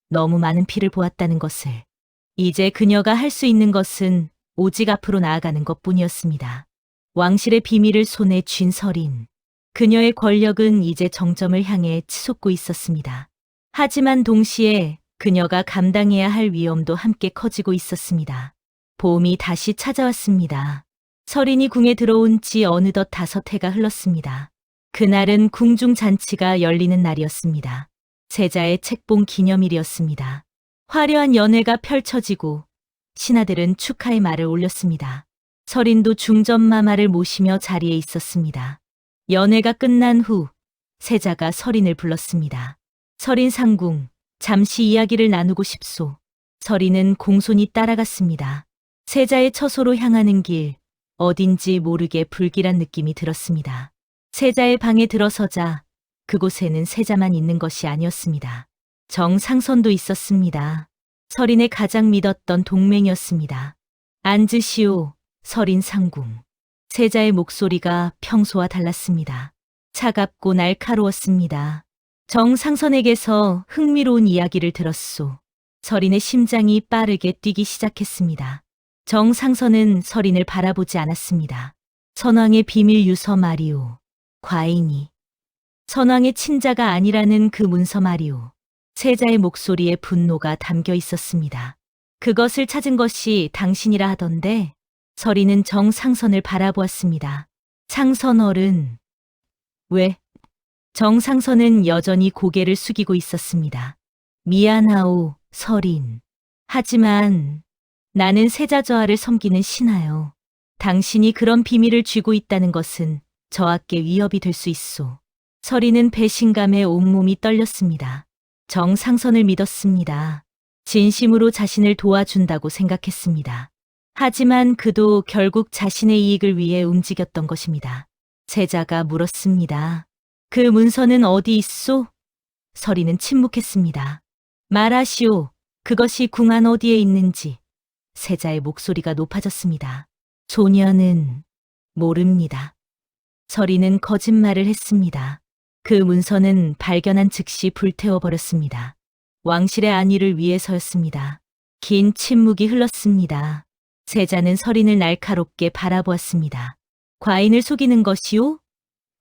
너무 많은 피를 보았다는 것을. 이제 그녀가 할 수 있는 것은 오직 앞으로 나아가는 것뿐이었습니다. 왕실의 비밀을 손에 쥔 서린. 그녀의 권력은 이제 정점을 향해 치솟고 있었습니다. 하지만 동시에 그녀가 감당해야 할 위험도 함께 커지고 있었습니다. 봄이 다시 찾아왔습니다. 서린이 궁에 들어온 지 어느덧 5해가 흘렀습니다. 그날은 궁중 잔치가 열리는 날이었습니다. 세자의 책봉 기념일이었습니다. 화려한 연회가 펼쳐지고 신하들은 축하의 말을 올렸습니다. 서린도 중전마마를 모시며 자리에 있었습니다. 연회가 끝난 후 세자가 서린을 불렀습니다. 서린 상궁, 잠시 이야기를 나누고 싶소. 서린은 공손히 따라갔습니다. 세자의 처소로 향하는 길, 어딘지 모르게 불길한 느낌이 들었습니다. 세자의 방에 들어서자 그곳에는 세자만 있는 것이 아니었습니다. 정상선도 있었습니다. 서린의 가장 믿었던 동맹이었습니다. 앉으시오, 서린 상궁. 세자의 목소리가 평소와 달랐습니다. 차갑고 날카로웠습니다. 정상선에게서 흥미로운 이야기를 들었소. 서린의 심장이 빠르게 뛰기 시작했습니다. 정상선은 서린을 바라보지 않았습니다. 선왕의 비밀 유서 말이오. 과인이. 선왕의 친자가 아니라는 그 문서 말이오. 세자의 목소리에 분노가 담겨 있었습니다. 그것을 찾은 것이 당신이라 하던데. 서린은 정상선을 바라보았습니다. 상선어른. 왜? 정상선은 여전히 고개를 숙이고 있었습니다. 미안하오, 서린. 하지만 나는 세자저하를 섬기는 신하요. 당신이 그런 비밀을 쥐고 있다는 것은 저하께 위협이 될 수 있소. 서린은 배신감에 온몸이 떨렸습니다. 정상선을 믿었습니다. 진심으로 자신을 도와준다고 생각했습니다. 하지만 그도 결국 자신의 이익을 위해 움직였던 것입니다. 세자가 물었습니다. 그 문서는 어디 있소? 서린은 침묵했습니다. 말하시오. 그것이 궁 안 어디에 있는지. 세자의 목소리가 높아졌습니다. 소녀는 모릅니다. 서린은 거짓말을 했습니다. 그 문서는 발견한 즉시 불태워버렸습니다. 왕실의 안위를 위해서였습니다. 긴 침묵이 흘렀습니다. 세자는 서린을 날카롭게 바라보았습니다. 과인을 속이는 것이오?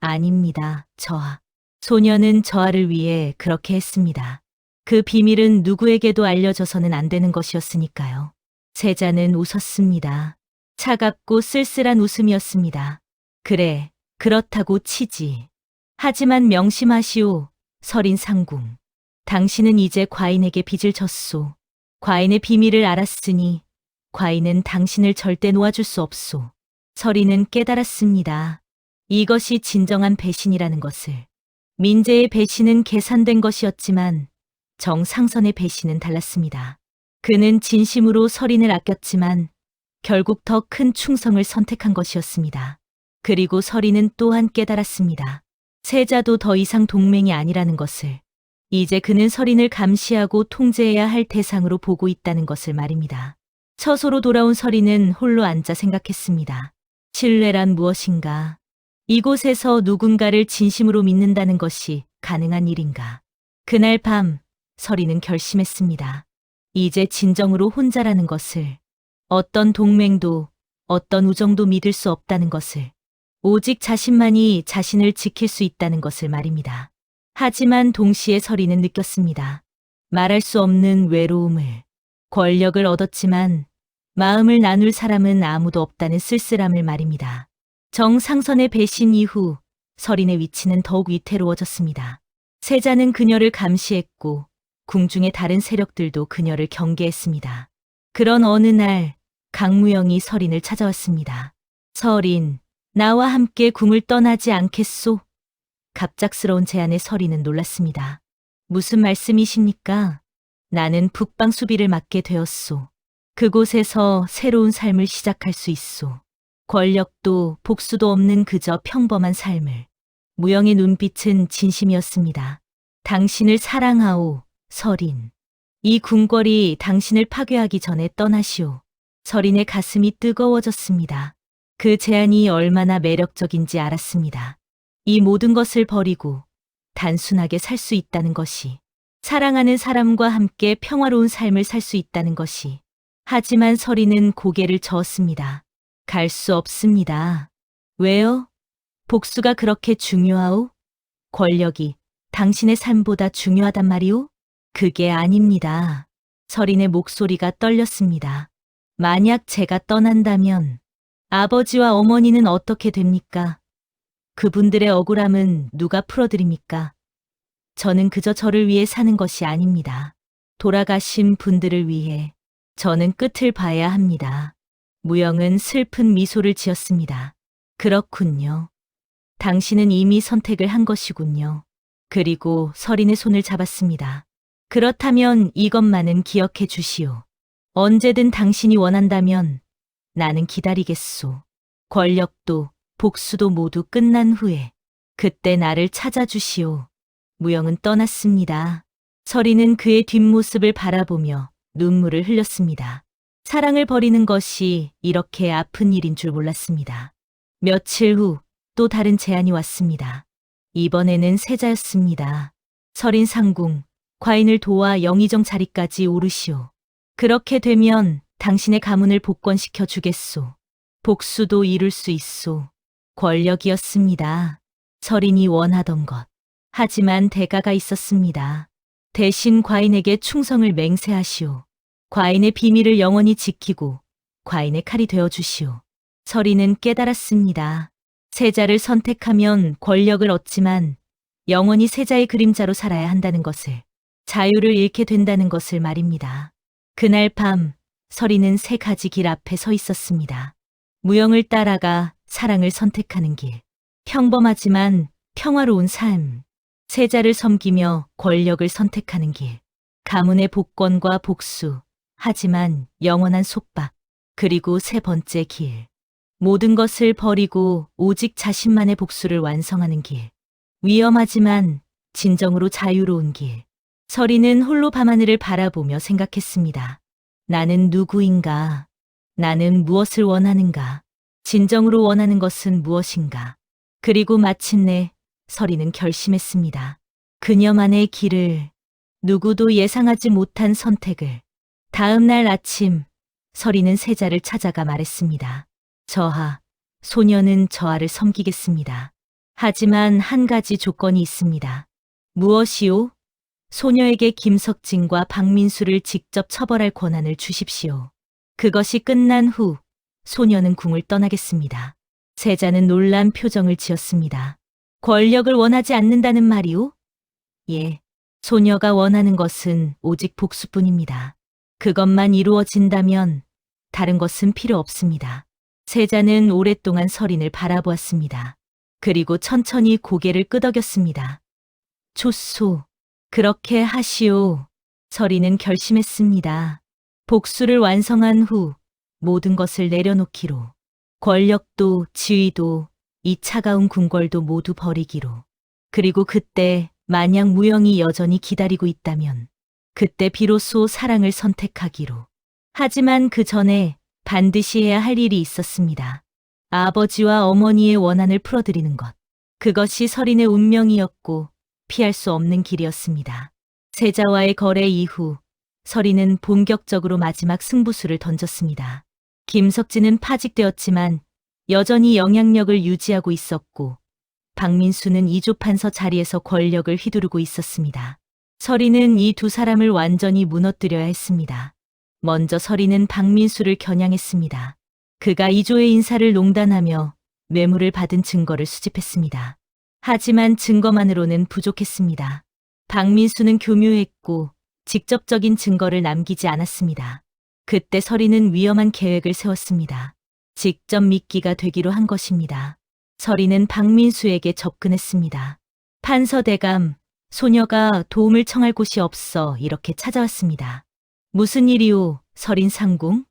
아닙니다, 저하. 소녀는 저하를 위해 그렇게 했습니다. 그 비밀은 누구에게도 알려져서는 안 되는 것이었으니까요. 세자는 웃었습니다. 차갑고 쓸쓸한 웃음이었습니다. 그래, 그렇다고 치지. 하지만 명심하시오, 서린 상궁. 당신은 이제 과인에게 빚을 졌소. 과인의 비밀을 알았으니 과인은 당신을 절대 놓아줄 수 없소. 서린은 깨달았습니다. 이것이 진정한 배신이라는 것을. 민재의 배신은 계산된 것이었지만 정상선의 배신은 달랐습니다. 그는 진심으로 서린을 아꼈지만 결국 더 큰 충성을 선택한 것이었습니다. 그리고 서린은 또한 깨달았습니다. 세자도 더 이상 동맹이 아니라는 것을. 이제 그는 서린을 감시하고 통제해야 할 대상으로 보고 있다는 것을 말입니다. 처소로 돌아온 서린은 홀로 앉아 생각했습니다. 신뢰란 무엇인가? 이곳에서 누군가를 진심으로 믿는다는 것이 가능한 일인가? 그날 밤 서린은 결심했습니다. 이제 진정으로 혼자라는 것을, 어떤 동맹도 어떤 우정도 믿을 수 없다는 것을, 오직 자신만이 자신을 지킬 수 있다는 것을 말입니다. 하지만 동시에 서린은 느꼈습니다. 말할 수 없는 외로움을. 권력을 얻었지만 마음을 나눌 사람은 아무도 없다는 쓸쓸함을 말입니다. 정상선의 배신 이후 서린의 위치는 더욱 위태로워졌습니다. 세자는 그녀를 감시했고 궁중의 다른 세력들도 그녀를 경계했습니다. 그런 어느 날 강무영이 서린을 찾아왔습니다. 서린, 나와 함께 궁을 떠나지 않겠소? 갑작스러운 제안에 서린은 놀랐습니다. 무슨 말씀이십니까? 나는 북방 수비를 맡게 되었소. 그곳에서 새로운 삶을 시작할 수 있소. 권력도 복수도 없는 그저 평범한 삶을. 무영의 눈빛은 진심이었습니다. 당신을 사랑하오, 서린. 이 궁궐이 당신을 파괴하기 전에 떠나시오. 서린의 가슴이 뜨거워졌습니다. 그 제안이 얼마나 매력적인지 알았습니다. 이 모든 것을 버리고 단순하게 살 수 있다는 것이, 사랑하는 사람과 함께 평화로운 삶을 살 수 있다는 것이. 하지만 서린은 고개를 저었습니다. 갈 수 없습니다. 왜요? 복수가 그렇게 중요하오? 권력이 당신의 삶보다 중요하단 말이오? 그게 아닙니다. 서린의 목소리가 떨렸습니다. 만약 제가 떠난다면 아버지와 어머니는 어떻게 됩니까? 그분들의 억울함은 누가 풀어드립니까? 저는 그저 저를 위해 사는 것이 아닙니다. 돌아가신 분들을 위해 저는 끝을 봐야 합니다. 무영은 슬픈 미소를 지었습니다. 그렇군요. 당신은 이미 선택을 한 것이군요. 그리고 서린의 손을 잡았습니다. 그렇다면 이것만은 기억해 주시오. 언제든 당신이 원한다면 나는 기다리겠소. 권력도 복수도 모두 끝난 후에 그때 나를 찾아주시오. 무영은 떠났습니다. 서린은 그의 뒷모습을 바라보며 눈물을 흘렸습니다. 사랑을 버리는 것이 이렇게 아픈 일인 줄 몰랐습니다. 며칠 후 또 다른 제안이 왔습니다. 이번에는 세자였습니다. 서린 상궁, 과인을 도와 영의정 자리까지 오르시오. 그렇게 되면 당신의 가문을 복권시켜 주겠소. 복수도 이룰 수 있소. 권력이었습니다. 서린이 원하던 것. 하지만 대가가 있었습니다. 대신 과인에게 충성을 맹세하시오. 과인의 비밀을 영원히 지키고 과인의 칼이 되어 주시오. 서린은 깨달았습니다. 세자를 선택하면 권력을 얻지만 영원히 세자의 그림자로 살아야 한다는 것을, 자유를 잃게 된다는 것을 말입니다. 그날 밤 서린은 세 가지 길 앞에 서 있었습니다. 무영을 따라가 사랑을 선택하는 길, 평범하지만 평화로운 삶, 세자를 섬기며 권력을 선택하는 길, 가문의 복권과 복수, 하지만 영원한 속박, 그리고 세 번째 길, 모든 것을 버리고 오직 자신만의 복수를 완성하는 길, 위험하지만 진정으로 자유로운 길. 서린은 홀로 밤하늘을 바라보며 생각했습니다. 나는 누구인가? 나는 무엇을 원하는가? 진정으로 원하는 것은 무엇인가? 그리고 마침내 서린은 결심했습니다. 그녀만의 길을, 누구도 예상하지 못한 선택을. 다음 날 아침, 서린은 세자를 찾아가 말했습니다. 저하, 소녀는 저하를 섬기겠습니다. 하지만 한 가지 조건이 있습니다. 무엇이요? 소녀에게 김석진과 박민수를 직접 처벌할 권한을 주십시오. 그것이 끝난 후 소녀는 궁을 떠나겠습니다. 세자는 놀란 표정을 지었습니다. 권력을 원하지 않는다는 말이오? 예, 소녀가 원하는 것은 오직 복수뿐입니다. 그것만 이루어진다면 다른 것은 필요 없습니다. 세자는 오랫동안 서린을 바라보았습니다. 그리고 천천히 고개를 끄덕였습니다. 좋소. 그렇게 하시오. 서린은 결심했습니다. 복수를 완성한 후 모든 것을 내려놓기로. 권력도 지위도 이 차가운 궁궐도 모두 버리기로. 그리고 그때 만약 무영이 여전히 기다리고 있다면 그때 비로소 사랑을 선택하기로. 하지만 그 전에 반드시 해야 할 일이 있었습니다. 아버지와 어머니의 원한을 풀어드리는 것. 그것이 설인의 운명이었고 피할 수 없는 길이었습니다. 세자와의 거래 이후 설인은 본격적으로 마지막 승부수를 던졌습니다. 김석진은 파직되었지만 여전히 영향력을 유지하고 있었고 박민수는 이조판서 자리에서 권력을 휘두르고 있었습니다. 설인은 이 두 사람을 완전히 무너뜨려야 했습니다. 먼저 설인은 박민수를 겨냥했습니다. 그가 이조의 인사를 농단하며 뇌물을 받은 증거를 수집했습니다. 하지만 증거만으로는 부족했습니다. 박민수는 교묘했고 직접적인 증거를 남기지 않았습니다. 그때 설인은 위험한 계획을 세웠습니다. 직접 미끼가 되기로 한 것입니다. 설인은 박민수에게 접근했습니다. 판서대감, 소녀가 도움을 청할 곳이 없어 이렇게 찾아왔습니다. 무슨 일이오, 설인 상궁?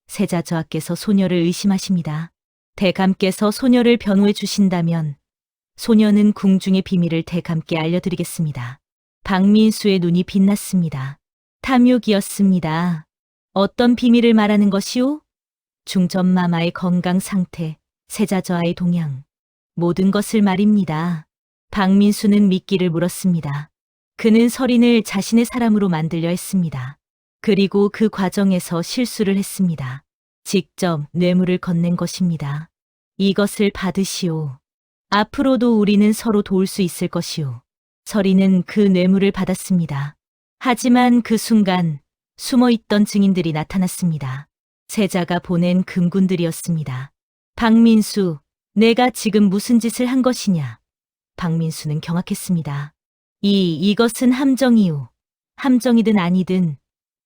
세자 저하께서 소녀를 의심하십니다. 대감께서 소녀를 변호해 주신다면 소녀는 궁중의 비밀을 대감께 알려드리겠습니다. 박민수의 눈이 빛났습니다. 탐욕이었습니다. 어떤 비밀을 말하는 것이오? 중전마마의 건강 상태, 세자 저하의 동향, 모든 것을 말입니다. 박민수는 미끼를 물었습니다. 그는 설인을 자신의 사람으로 만들려 했습니다. 그리고 그 과정에서 실수를 했습니다. 직접 뇌물을 건넨 것입니다. 이것을 받으시오. 앞으로도 우리는 서로 도울 수 있을 것이오. 설인은 그 뇌물을 받았습니다. 하지만 그 순간 숨어있던 증인들이 나타났습니다. 세자가 보낸 금군들이었습니다. 박민수, 내가 지금 무슨 짓을 한 것이냐? 박민수는 경악했습니다. 이것은 함정이오. 함정이든 아니든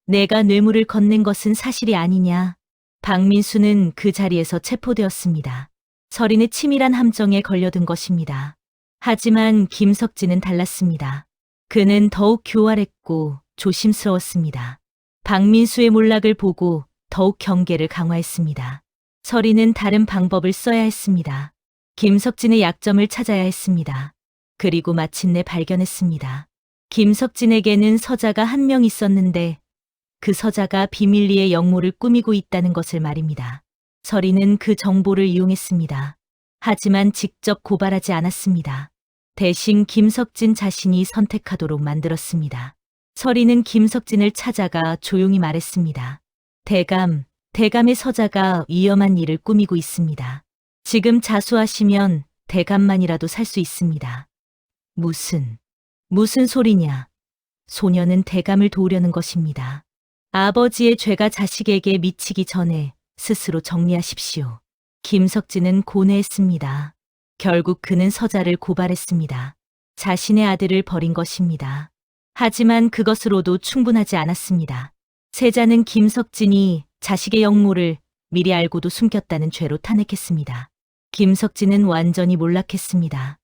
내가 뇌물을 건넨 것은 사실이 아니냐? 박민수는 그 자리에서 체포되었습니다. 설인의 치밀한 함정에 걸려든 것입니다. 하지만 김석진은 달랐습니다. 그는 더욱 교활했고 조심스러웠습니다. 박민수의 몰락을 보고 더욱 경계를 강화했습니다. 설인은 다른 방법을 써야 했습니다. 김석진의 약점을 찾아야 했습니다. 그리고 마침내 발견했습니다. 김석진에게는 서자가 한 명 있었는데 그 서자가 비밀리에 역모를 꾸미고 있다는 것을 말입니다. 설인은 그 정보를 이용했습니다. 하지만 직접 고발하지 않았습니다. 대신 김석진 자신이 선택하도록 만들었습니다. 설인은 김석진을 찾아가 조용히 말했습니다. 대감의 서자가 위험한 일을 꾸미고 있습니다. 지금 자수하시면 대감만이라도 살 수 있습니다. 무슨 소리냐? 소녀는 대감을 도우려는 것입니다. 아버지의 죄가 자식에게 미치기 전에 스스로 정리하십시오. 김석진은 고뇌했습니다. 결국 그는 서자를 고발했습니다. 자신의 아들을 버린 것입니다. 하지만 그것으로도 충분하지 않았습니다. 세자는 김석진이 자식의 역모를 미리 알고도 숨겼다는 죄로 탄핵했습니다. 김석진은 완전히 몰락했습니다.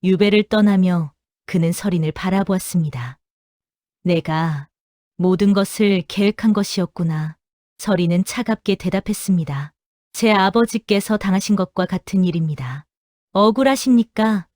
유배를 떠나며 그는 설인을 바라보았습니다. 내가 모든 것을 계획한 것이었구나. 설인은 차갑게 대답했습니다. 제 아버지께서 당하신 것과 같은 일입니다. 억울하십니까?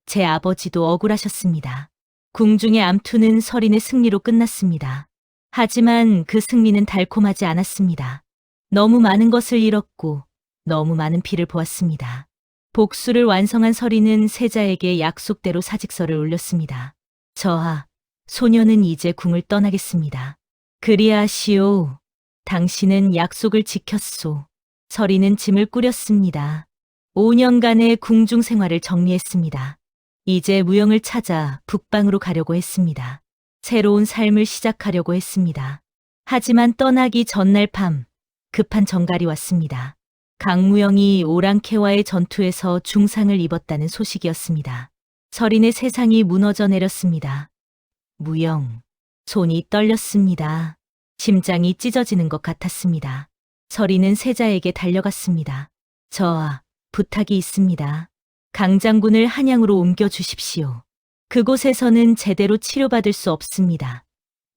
제 아버지도 억울하셨습니다. 궁중의 암투는 설인의 승리로 끝났습니다. 하지만 그 승리는 달콤하지 않았습니다. 너무 많은 것을 잃었고 너무 많은 피를 보았습니다. 복수를 완성한 설인은 세자에게 약속대로 사직서를 올렸습니다. 저하, 소녀는 이제 궁을 떠나겠습니다. 그리하시오. 당신은 약속을 지켰소. 설인은 짐을 꾸렸습니다. 5년간의 궁중 생활을 정리했습니다. 이제 무영을 찾아 북방으로 가려고 했습니다. 새로운 삶을 시작하려고 했습니다. 하지만 떠나기 전날 밤 급한 전갈이 왔습니다. 강무영이 오랑캐와의 전투에서 중상을 입었다는 소식이었습니다. 설인의 세상이 무너져 내렸습니다. 무영, 손이 떨렸습니다. 심장이 찢어지는 것 같았습니다. 설인은 세자에게 달려갔습니다. 저하, 부탁이 있습니다. 강장군을 한양으로 옮겨주십시오. 그곳에서는 제대로 치료받을 수 없습니다.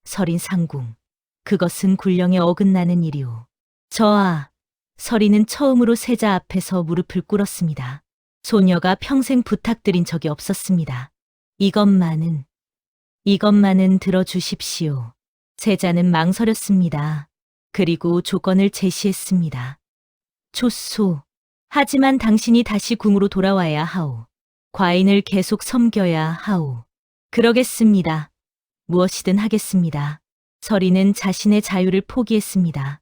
설인 상궁, 그것은 군령에 어긋나는 일이오. 저하, 서리는 처음으로 세자 앞에서 무릎을 꿇었습니다. 소녀가 평생 부탁드린 적이 없었습니다. 이것만은 들어주십시오. 세자는 망설였습니다. 그리고 조건을 제시했습니다. 좋소. 하지만 당신이 다시 궁으로 돌아와야 하오. 과인을 계속 섬겨야 하오. 그러겠습니다. 무엇이든 하겠습니다. 서리는 자신의 자유를 포기했습니다.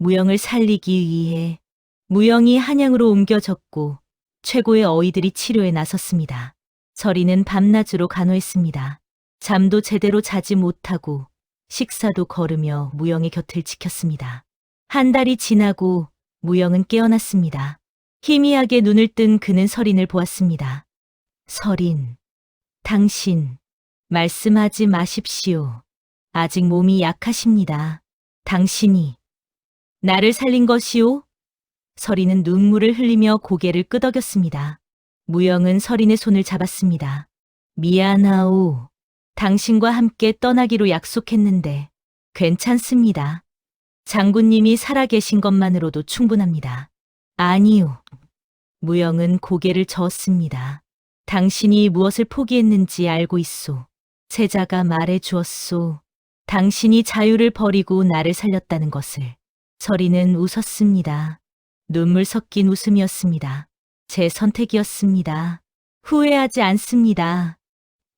무영을 살리기 위해 무영이 한양으로 옮겨졌고 최고의 어이들이 치료에 나섰습니다. 서리는 밤낮으로 간호했습니다. 잠도 제대로 자지 못하고 식사도 거르며 무영의 곁을 지켰습니다. 한 달이 지나고 무영은 깨어났습니다. 희미하게 눈을 뜬 그는 서린을 보았습니다. 서린, 당신, 말씀하지 마십시오. 아직 몸이 약하십니다. 당신이 나를 살린 것이오? 서린은 눈물을 흘리며 고개를 끄덕였습니다. 무영은 서린의 손을 잡았습니다. 미안하오. 당신과 함께 떠나기로 약속했는데 괜찮습니다. 장군님이 살아계신 것만으로도 충분합니다. 아니요. 무영은 고개를 저었습니다. 당신이 무엇을 포기했는지 알고 있소. 세자가 말해 주었소. 당신이 자유를 버리고 나를 살렸다는 것을. 서리는 웃었습니다. 눈물 섞인 웃음이었습니다. 제 선택이었습니다. 후회하지 않습니다.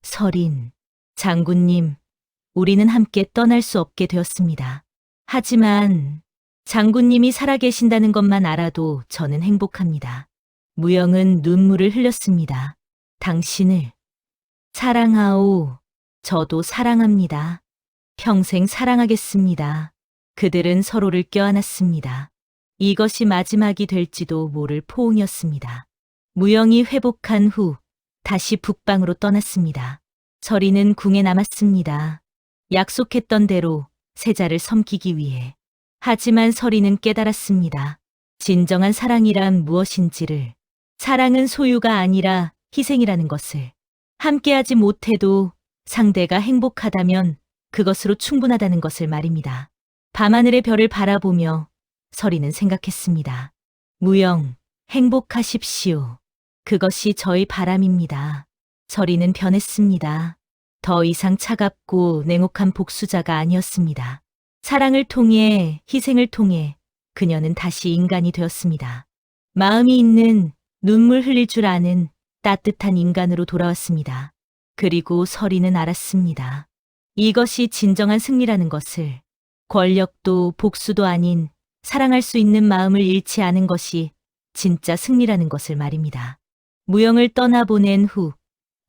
서린, 장군님, 우리는 함께 떠날 수 없게 되었습니다. 하지만 장군님이 살아계신다는 것만 알아도 저는 행복합니다. 무영은 눈물을 흘렸습니다. 당신을 사랑하오. 저도 사랑합니다. 평생 사랑하겠습니다. 그들은 서로를 껴안았습니다. 이것이 마지막이 될지도 모를 포옹이었습니다. 무영이 회복한 후 다시 북방으로 떠났습니다. 서리는 궁에 남았습니다. 약속했던 대로 세자를 섬기기 위해. 하지만 서리는 깨달았습니다. 진정한 사랑이란 무엇인지를. 사랑은 소유가 아니라 희생이라는 것을. 함께하지 못해도 상대가 행복하다면 그것으로 충분하다는 것을 말입니다. 밤하늘의 별을 바라보며 서리는 생각했습니다. 무영, 행복하십시오. 그것이 저의 바람입니다. 서리는 변했습니다. 더 이상 차갑고 냉혹한 복수자가 아니었습니다. 사랑을 통해, 희생을 통해 그녀는 다시 인간이 되었습니다. 마음이 있는, 눈물 흘릴 줄 아는 따뜻한 인간으로 돌아왔습니다. 그리고 서리는 알았습니다. 이것이 진정한 승리라는 것을. 권력도 복수도 아닌 사랑할 수 있는 마음을 잃지 않은 것이 진짜 승리라는 것을 말입니다. 무영을 떠나보낸 후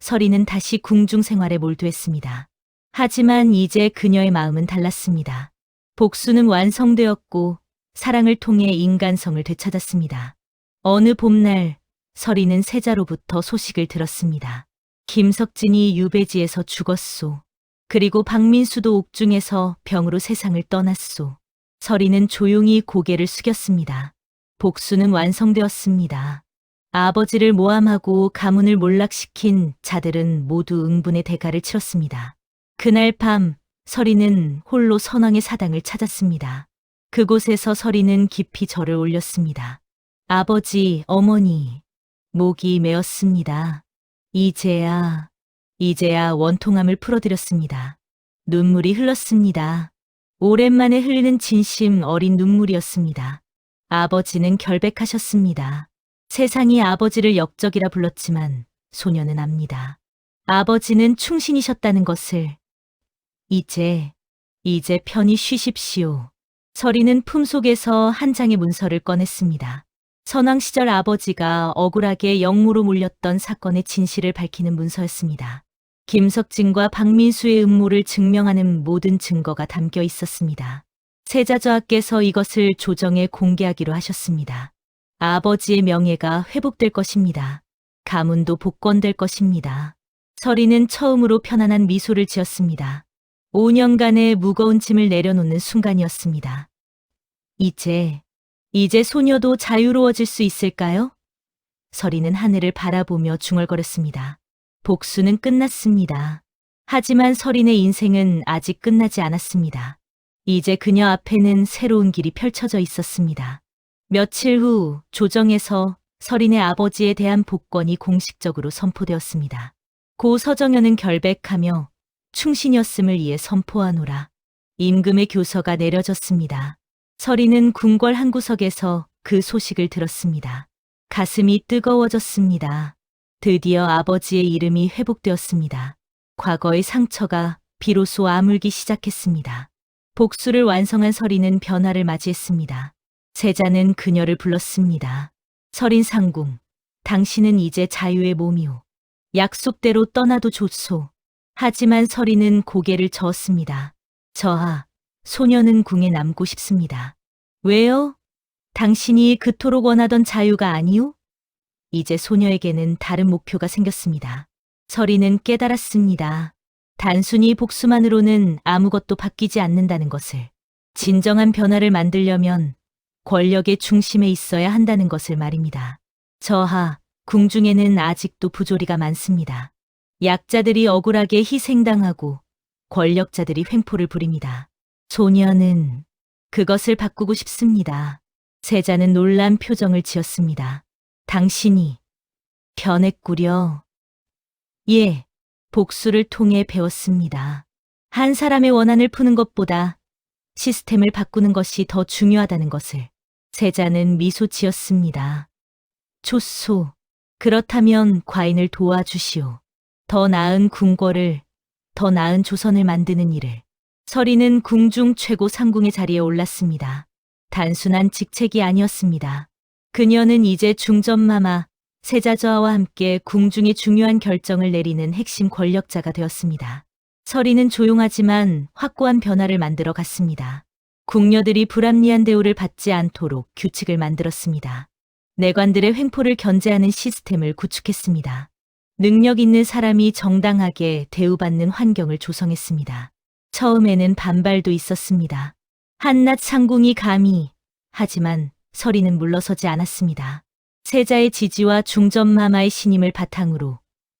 서리는 다시 궁중 생활에 몰두했습니다. 하지만 이제 그녀의 마음은 달랐습니다. 복수는 완성되었고 사랑을 통해 인간성을 되찾았습니다. 어느 봄날 서리는 세자로부터 소식을 들었습니다. 김석진이 유배지에서 죽었소. 그리고 박민수도 옥중에서 병으로 세상을 떠났소. 서리는 조용히 고개를 숙였습니다. 복수는 완성되었습니다. 아버지를 모함하고 가문을 몰락시킨 자들은 모두 응분의 대가를 치렀습니다. 그날 밤 서리는 홀로 선왕의 사당을 찾았습니다. 그곳에서 서리는 깊이 절을 올렸습니다. 아버지, 어머니, 목이 메었습니다. 이제야 원통함을 풀어드렸습니다. 눈물이 흘렀습니다. 오랜만에 흘리는 진심 어린 눈물이었습니다. 아버지는 결백하셨습니다. 세상이 아버지를 역적이라 불렀지만 소녀는 압니다. 아버지는 충신이셨다는 것을. 이제 편히 쉬십시오. 서리는 품속에서 한 장의 문서를 꺼냈습니다. 선왕 시절 아버지가 억울하게 역무로 몰렸던 사건의 진실을 밝히는 문서였습니다. 김석진과 박민수의 음모를 증명하는 모든 증거가 담겨 있었습니다. 세자저하께서 이것을 조정에 공개하기로 하셨습니다. 아버지의 명예가 회복될 것입니다. 가문도 복권될 것입니다. 서리는 처음으로 편안한 미소를 지었습니다. 5년간의 무거운 짐을 내려놓는 순간이었습니다. 이제 소녀도 자유로워질 수 있을까요? 서리는 하늘을 바라보며 중얼거렸습니다. 복수는 끝났습니다. 하지만 서린의 인생은 아직 끝나지 않았습니다. 이제 그녀 앞에는 새로운 길이 펼쳐져 있었습니다. 며칠 후 조정에서 설인의 아버지에 대한 복권이 공식적으로 선포되었습니다. 고 서정현은 결백하며 충신이었음을 이에 선포하노라. 임금의 교서가 내려졌습니다. 설인은 궁궐 한 구석에서 그 소식을 들었습니다. 가슴이 뜨거워졌습니다. 드디어 아버지의 이름이 회복되었습니다. 과거의 상처가 비로소 아물기 시작했습니다. 복수를 완성한 설인은 변화를 맞이했습니다. 세자는 그녀를 불렀습니다. 설인 상궁, 당신은 이제 자유의 몸이오. 약속대로 떠나도 좋소. 하지만 설인은 고개를 저었습니다. 저하, 소녀는 궁에 남고 싶습니다. 왜요? 당신이 그토록 원하던 자유가 아니오? 이제 소녀에게는 다른 목표가 생겼습니다. 설인은 깨달았습니다. 단순히 복수만으로는 아무것도 바뀌지 않는다는 것을. 진정한 변화를 만들려면 권력의 중심에 있어야 한다는 것을 말입니다. 저하, 궁중에는 아직도 부조리가 많습니다. 약자들이 억울하게 희생당하고 권력자들이 횡포를 부립니다. 소녀는 그것을 바꾸고 싶습니다. 세자는 놀란 표정을 지었습니다. 당신이 변했구려. 예, 복수를 통해 배웠습니다. 한 사람의 원한을 푸는 것보다 시스템을 바꾸는 것이 더 중요하다는 것을. 세자는 미소 지었습니다. 좋소. 그렇다면 과인을 도와주시오. 더 나은 궁궐을, 더 나은 조선을 만드는 일을. 설인은 궁중 최고 상궁의 자리에 올랐습니다. 단순한 직책이 아니었습니다. 그녀는 이제 중전마마, 세자저하와 함께 궁중의 중요한 결정을 내리는 핵심 권력자가 되었습니다. 설인은 조용하지만 확고한 변화를 만들어 갔습니다. 궁녀들이 불합리한 대우를 받지 않도록 규칙을 만들었습니다. 내관들의 횡포를 견제하는 시스템을 구축했습니다. 능력 있는 사람이 정당하게 대우받는 환경을 조성했습니다. 처음에는 반발도 있었습니다. 한낱 상궁이 감히, 하지만 설인은 물러서지 않았습니다. 세자의 지지와 중전마마의 신임을 바탕으로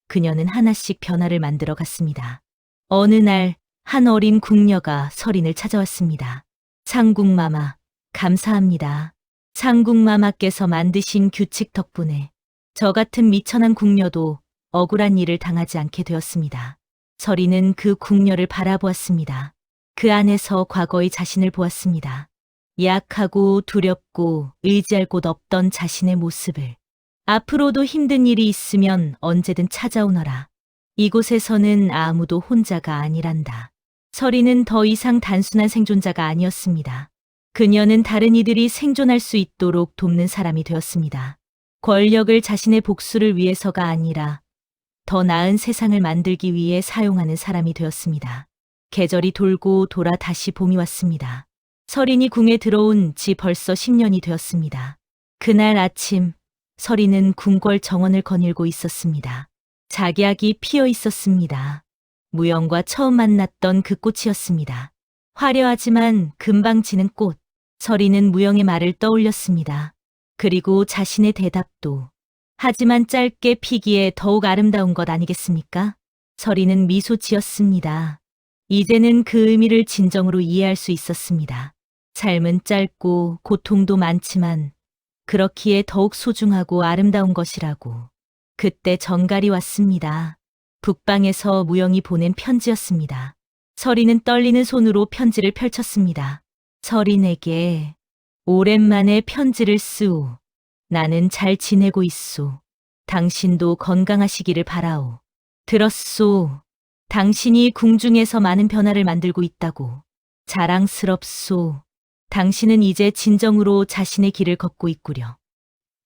그녀는 하나씩 변화를 만들어 갔습니다. 어느 날 한 어린 궁녀가 설인을 찾아왔습니다. 상궁마마, 감사합니다. 상궁마마께서 만드신 규칙 덕분에 저 같은 미천한 궁녀도 억울한 일을 당하지 않게 되었습니다. 설인은 그 궁녀를 바라보았습니다. 그 안에서 과거의 자신을 보았습니다. 약하고 두렵고 의지할 곳 없던 자신의 모습을. 앞으로도 힘든 일이 있으면 언제든 찾아오너라. 이곳에서는 아무도 혼자가 아니란다. 설인은 더 이상 단순한 생존자가 아니었습니다. 그녀는 다른 이들이 생존할 수 있도록 돕는 사람이 되었습니다. 권력을 자신의 복수를 위해서가 아니라 더 나은 세상을 만들기 위해 사용하는 사람이 되었습니다. 계절이 돌고 돌아 다시 봄이 왔습니다. 설인이 궁에 들어온 지 벌써 10년이 되었습니다. 그날 아침, 설인은 궁궐 정원을 거닐고 있었습니다. 작약이 피어 있었습니다. 무영과 처음 만났던 그 꽃이었습니다. 화려하지만 금방 지는 꽃. 설인은 무영의 말을 떠올렸습니다. 그리고 자신의 대답도. 하지만 짧게 피기에 더욱 아름다운 것 아니겠습니까? 설인은 미소 지었습니다. 이제는 그 의미를 진정으로 이해할 수 있었습니다. 삶은 짧고 고통도 많지만 그렇기에 더욱 소중하고 아름다운 것이라고. 그때 전갈이 왔습니다. 북방에서 무영이 보낸 편지였습니다. 설인은 떨리는 손으로 편지를 펼쳤습니다. 설인에게 오랜만에 편지를 쓰오. 나는 잘 지내고 있소. 당신도 건강하시기를 바라오. 들었소. 당신이 궁중에서 많은 변화를 만들고 있다고. 자랑스럽소. 당신은 이제 진정으로 자신의 길을 걷고 있구려.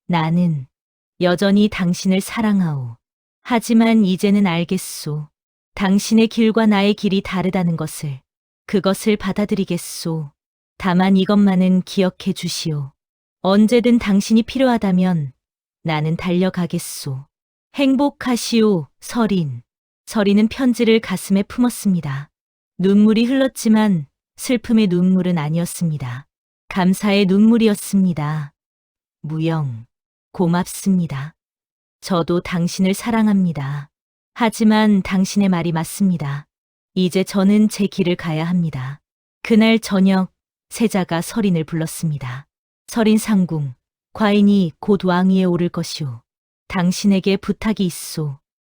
나는 여전히 당신을 사랑하오. 하지만 이제는 알겠소. 당신의 길과 나의 길이 다르다는 것을. 그것을 받아들이겠소. 다만 이것만은 기억해 주시오. 언제든 당신이 필요하다면 나는 달려가겠소. 행복하시오, 설인. 설인은 편지를 가슴에 품었습니다. 눈물이 흘렀지만 슬픔의 눈물은 아니었습니다. 감사의 눈물이었습니다. 무영, 고맙습니다. 저도 당신을 사랑합니다. 하지만 당신의 말이 맞습니다. 이제 저는 제 길을 가야 합니다. 그날 저녁, 세자가 설인을 불렀습니다. 설인 상궁, 과인이 곧 왕위에 오를 것이오. 당신에게 부탁이 있소.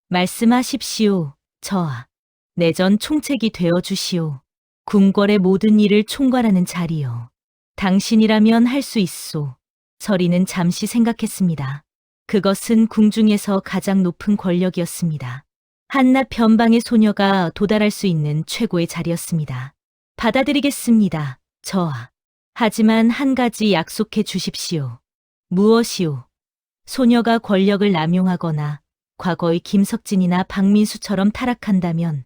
말씀하십시오. 저하. 내전 총책이 되어 주시오. 궁궐의 모든 일을 총괄하는 자리요. 당신이라면 할 수 있소. 설이는 잠시 생각했습니다. 그것은 궁중에서 가장 높은 권력이었습니다. 한낱 변방의 소녀가 도달할 수 있는 최고의 자리였습니다. 받아들이겠습니다. 저하. 하지만 한 가지 약속해 주십시오. 무엇이오? 소녀가 권력을 남용하거나 과거의 김석진이나 박민수처럼 타락한다면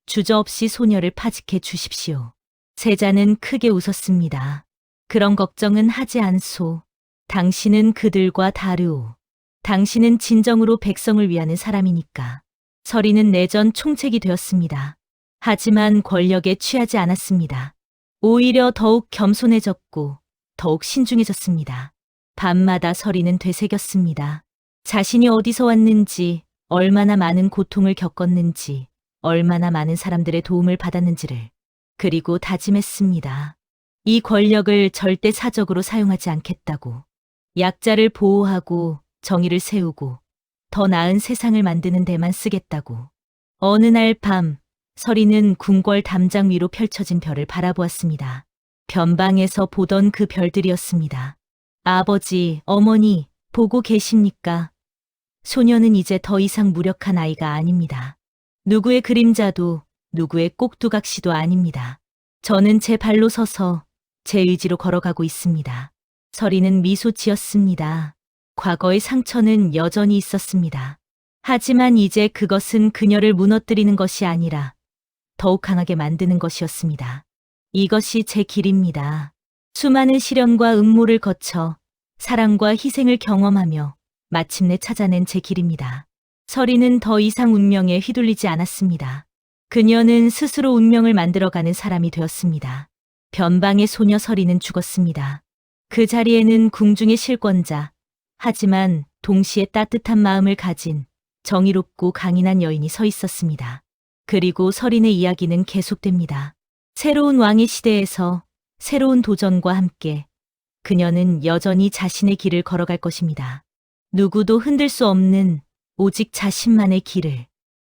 주저없이 소녀를 파직해 주십시오. 세자는 크게 웃었습니다. 그런 걱정은 하지 않소. 당신은 그들과 다르오. 당신은 진정으로 백성을 위하는 사람이니까. 설이는 내전 총책이 되었습니다. 하지만 권력에 취하지 않았습니다. 오히려 더욱 겸손해졌고 더욱 신중해졌습니다. 밤마다 설이는 되새겼습니다. 자신이 어디서 왔는지, 얼마나 많은 고통을 겪었는지, 얼마나 많은 사람들의 도움을 받았는지를. 그리고 다짐했습니다. 이 권력을 절대 사적으로 사용하지 않겠다고. 약자를 보호하고 정의를 세우고 더 나은 세상을 만드는 데만 쓰겠다고. 어느 날 밤, 설이는 궁궐 담장 위로 펼쳐진 별을 바라보았습니다. 변방에서 보던 그 별들이었습니다. 아버지, 어머니, 보고 계십니까? 소녀는 이제 더 이상 무력한 아이가 아닙니다. 누구의 그림자도 누구의 꼭두각시도 아닙니다. 저는 제 발로 서서 제 의지로 걸어가고 있습니다. 설이는 미소 지었습니다. 과거의 상처는 여전히 있었습니다. 하지만 이제 그것은 그녀를 무너뜨리는 것이 아니라 더욱 강하게 만드는 것이었습니다. 이것이 제 길입니다. 수많은 시련과 음모를 거쳐 사랑과 희생을 경험하며 마침내 찾아낸 제 길입니다. 설이는 더 이상 운명에 휘둘리지 않았습니다. 그녀는 스스로 운명을 만들어가는 사람이 되었습니다. 변방의 소녀 설이는 죽었습니다. 그 자리에는 궁중의 실권자, 하지만 동시에 따뜻한 마음을 가진 정의롭고 강인한 여인이 서 있었습니다. 그리고 설인의 이야기는 계속됩니다. 새로운 왕의 시대에서 새로운 도전과 함께 그녀는 여전히 자신의 길을 걸어갈 것입니다. 누구도 흔들 수 없는 오직 자신만의 길을.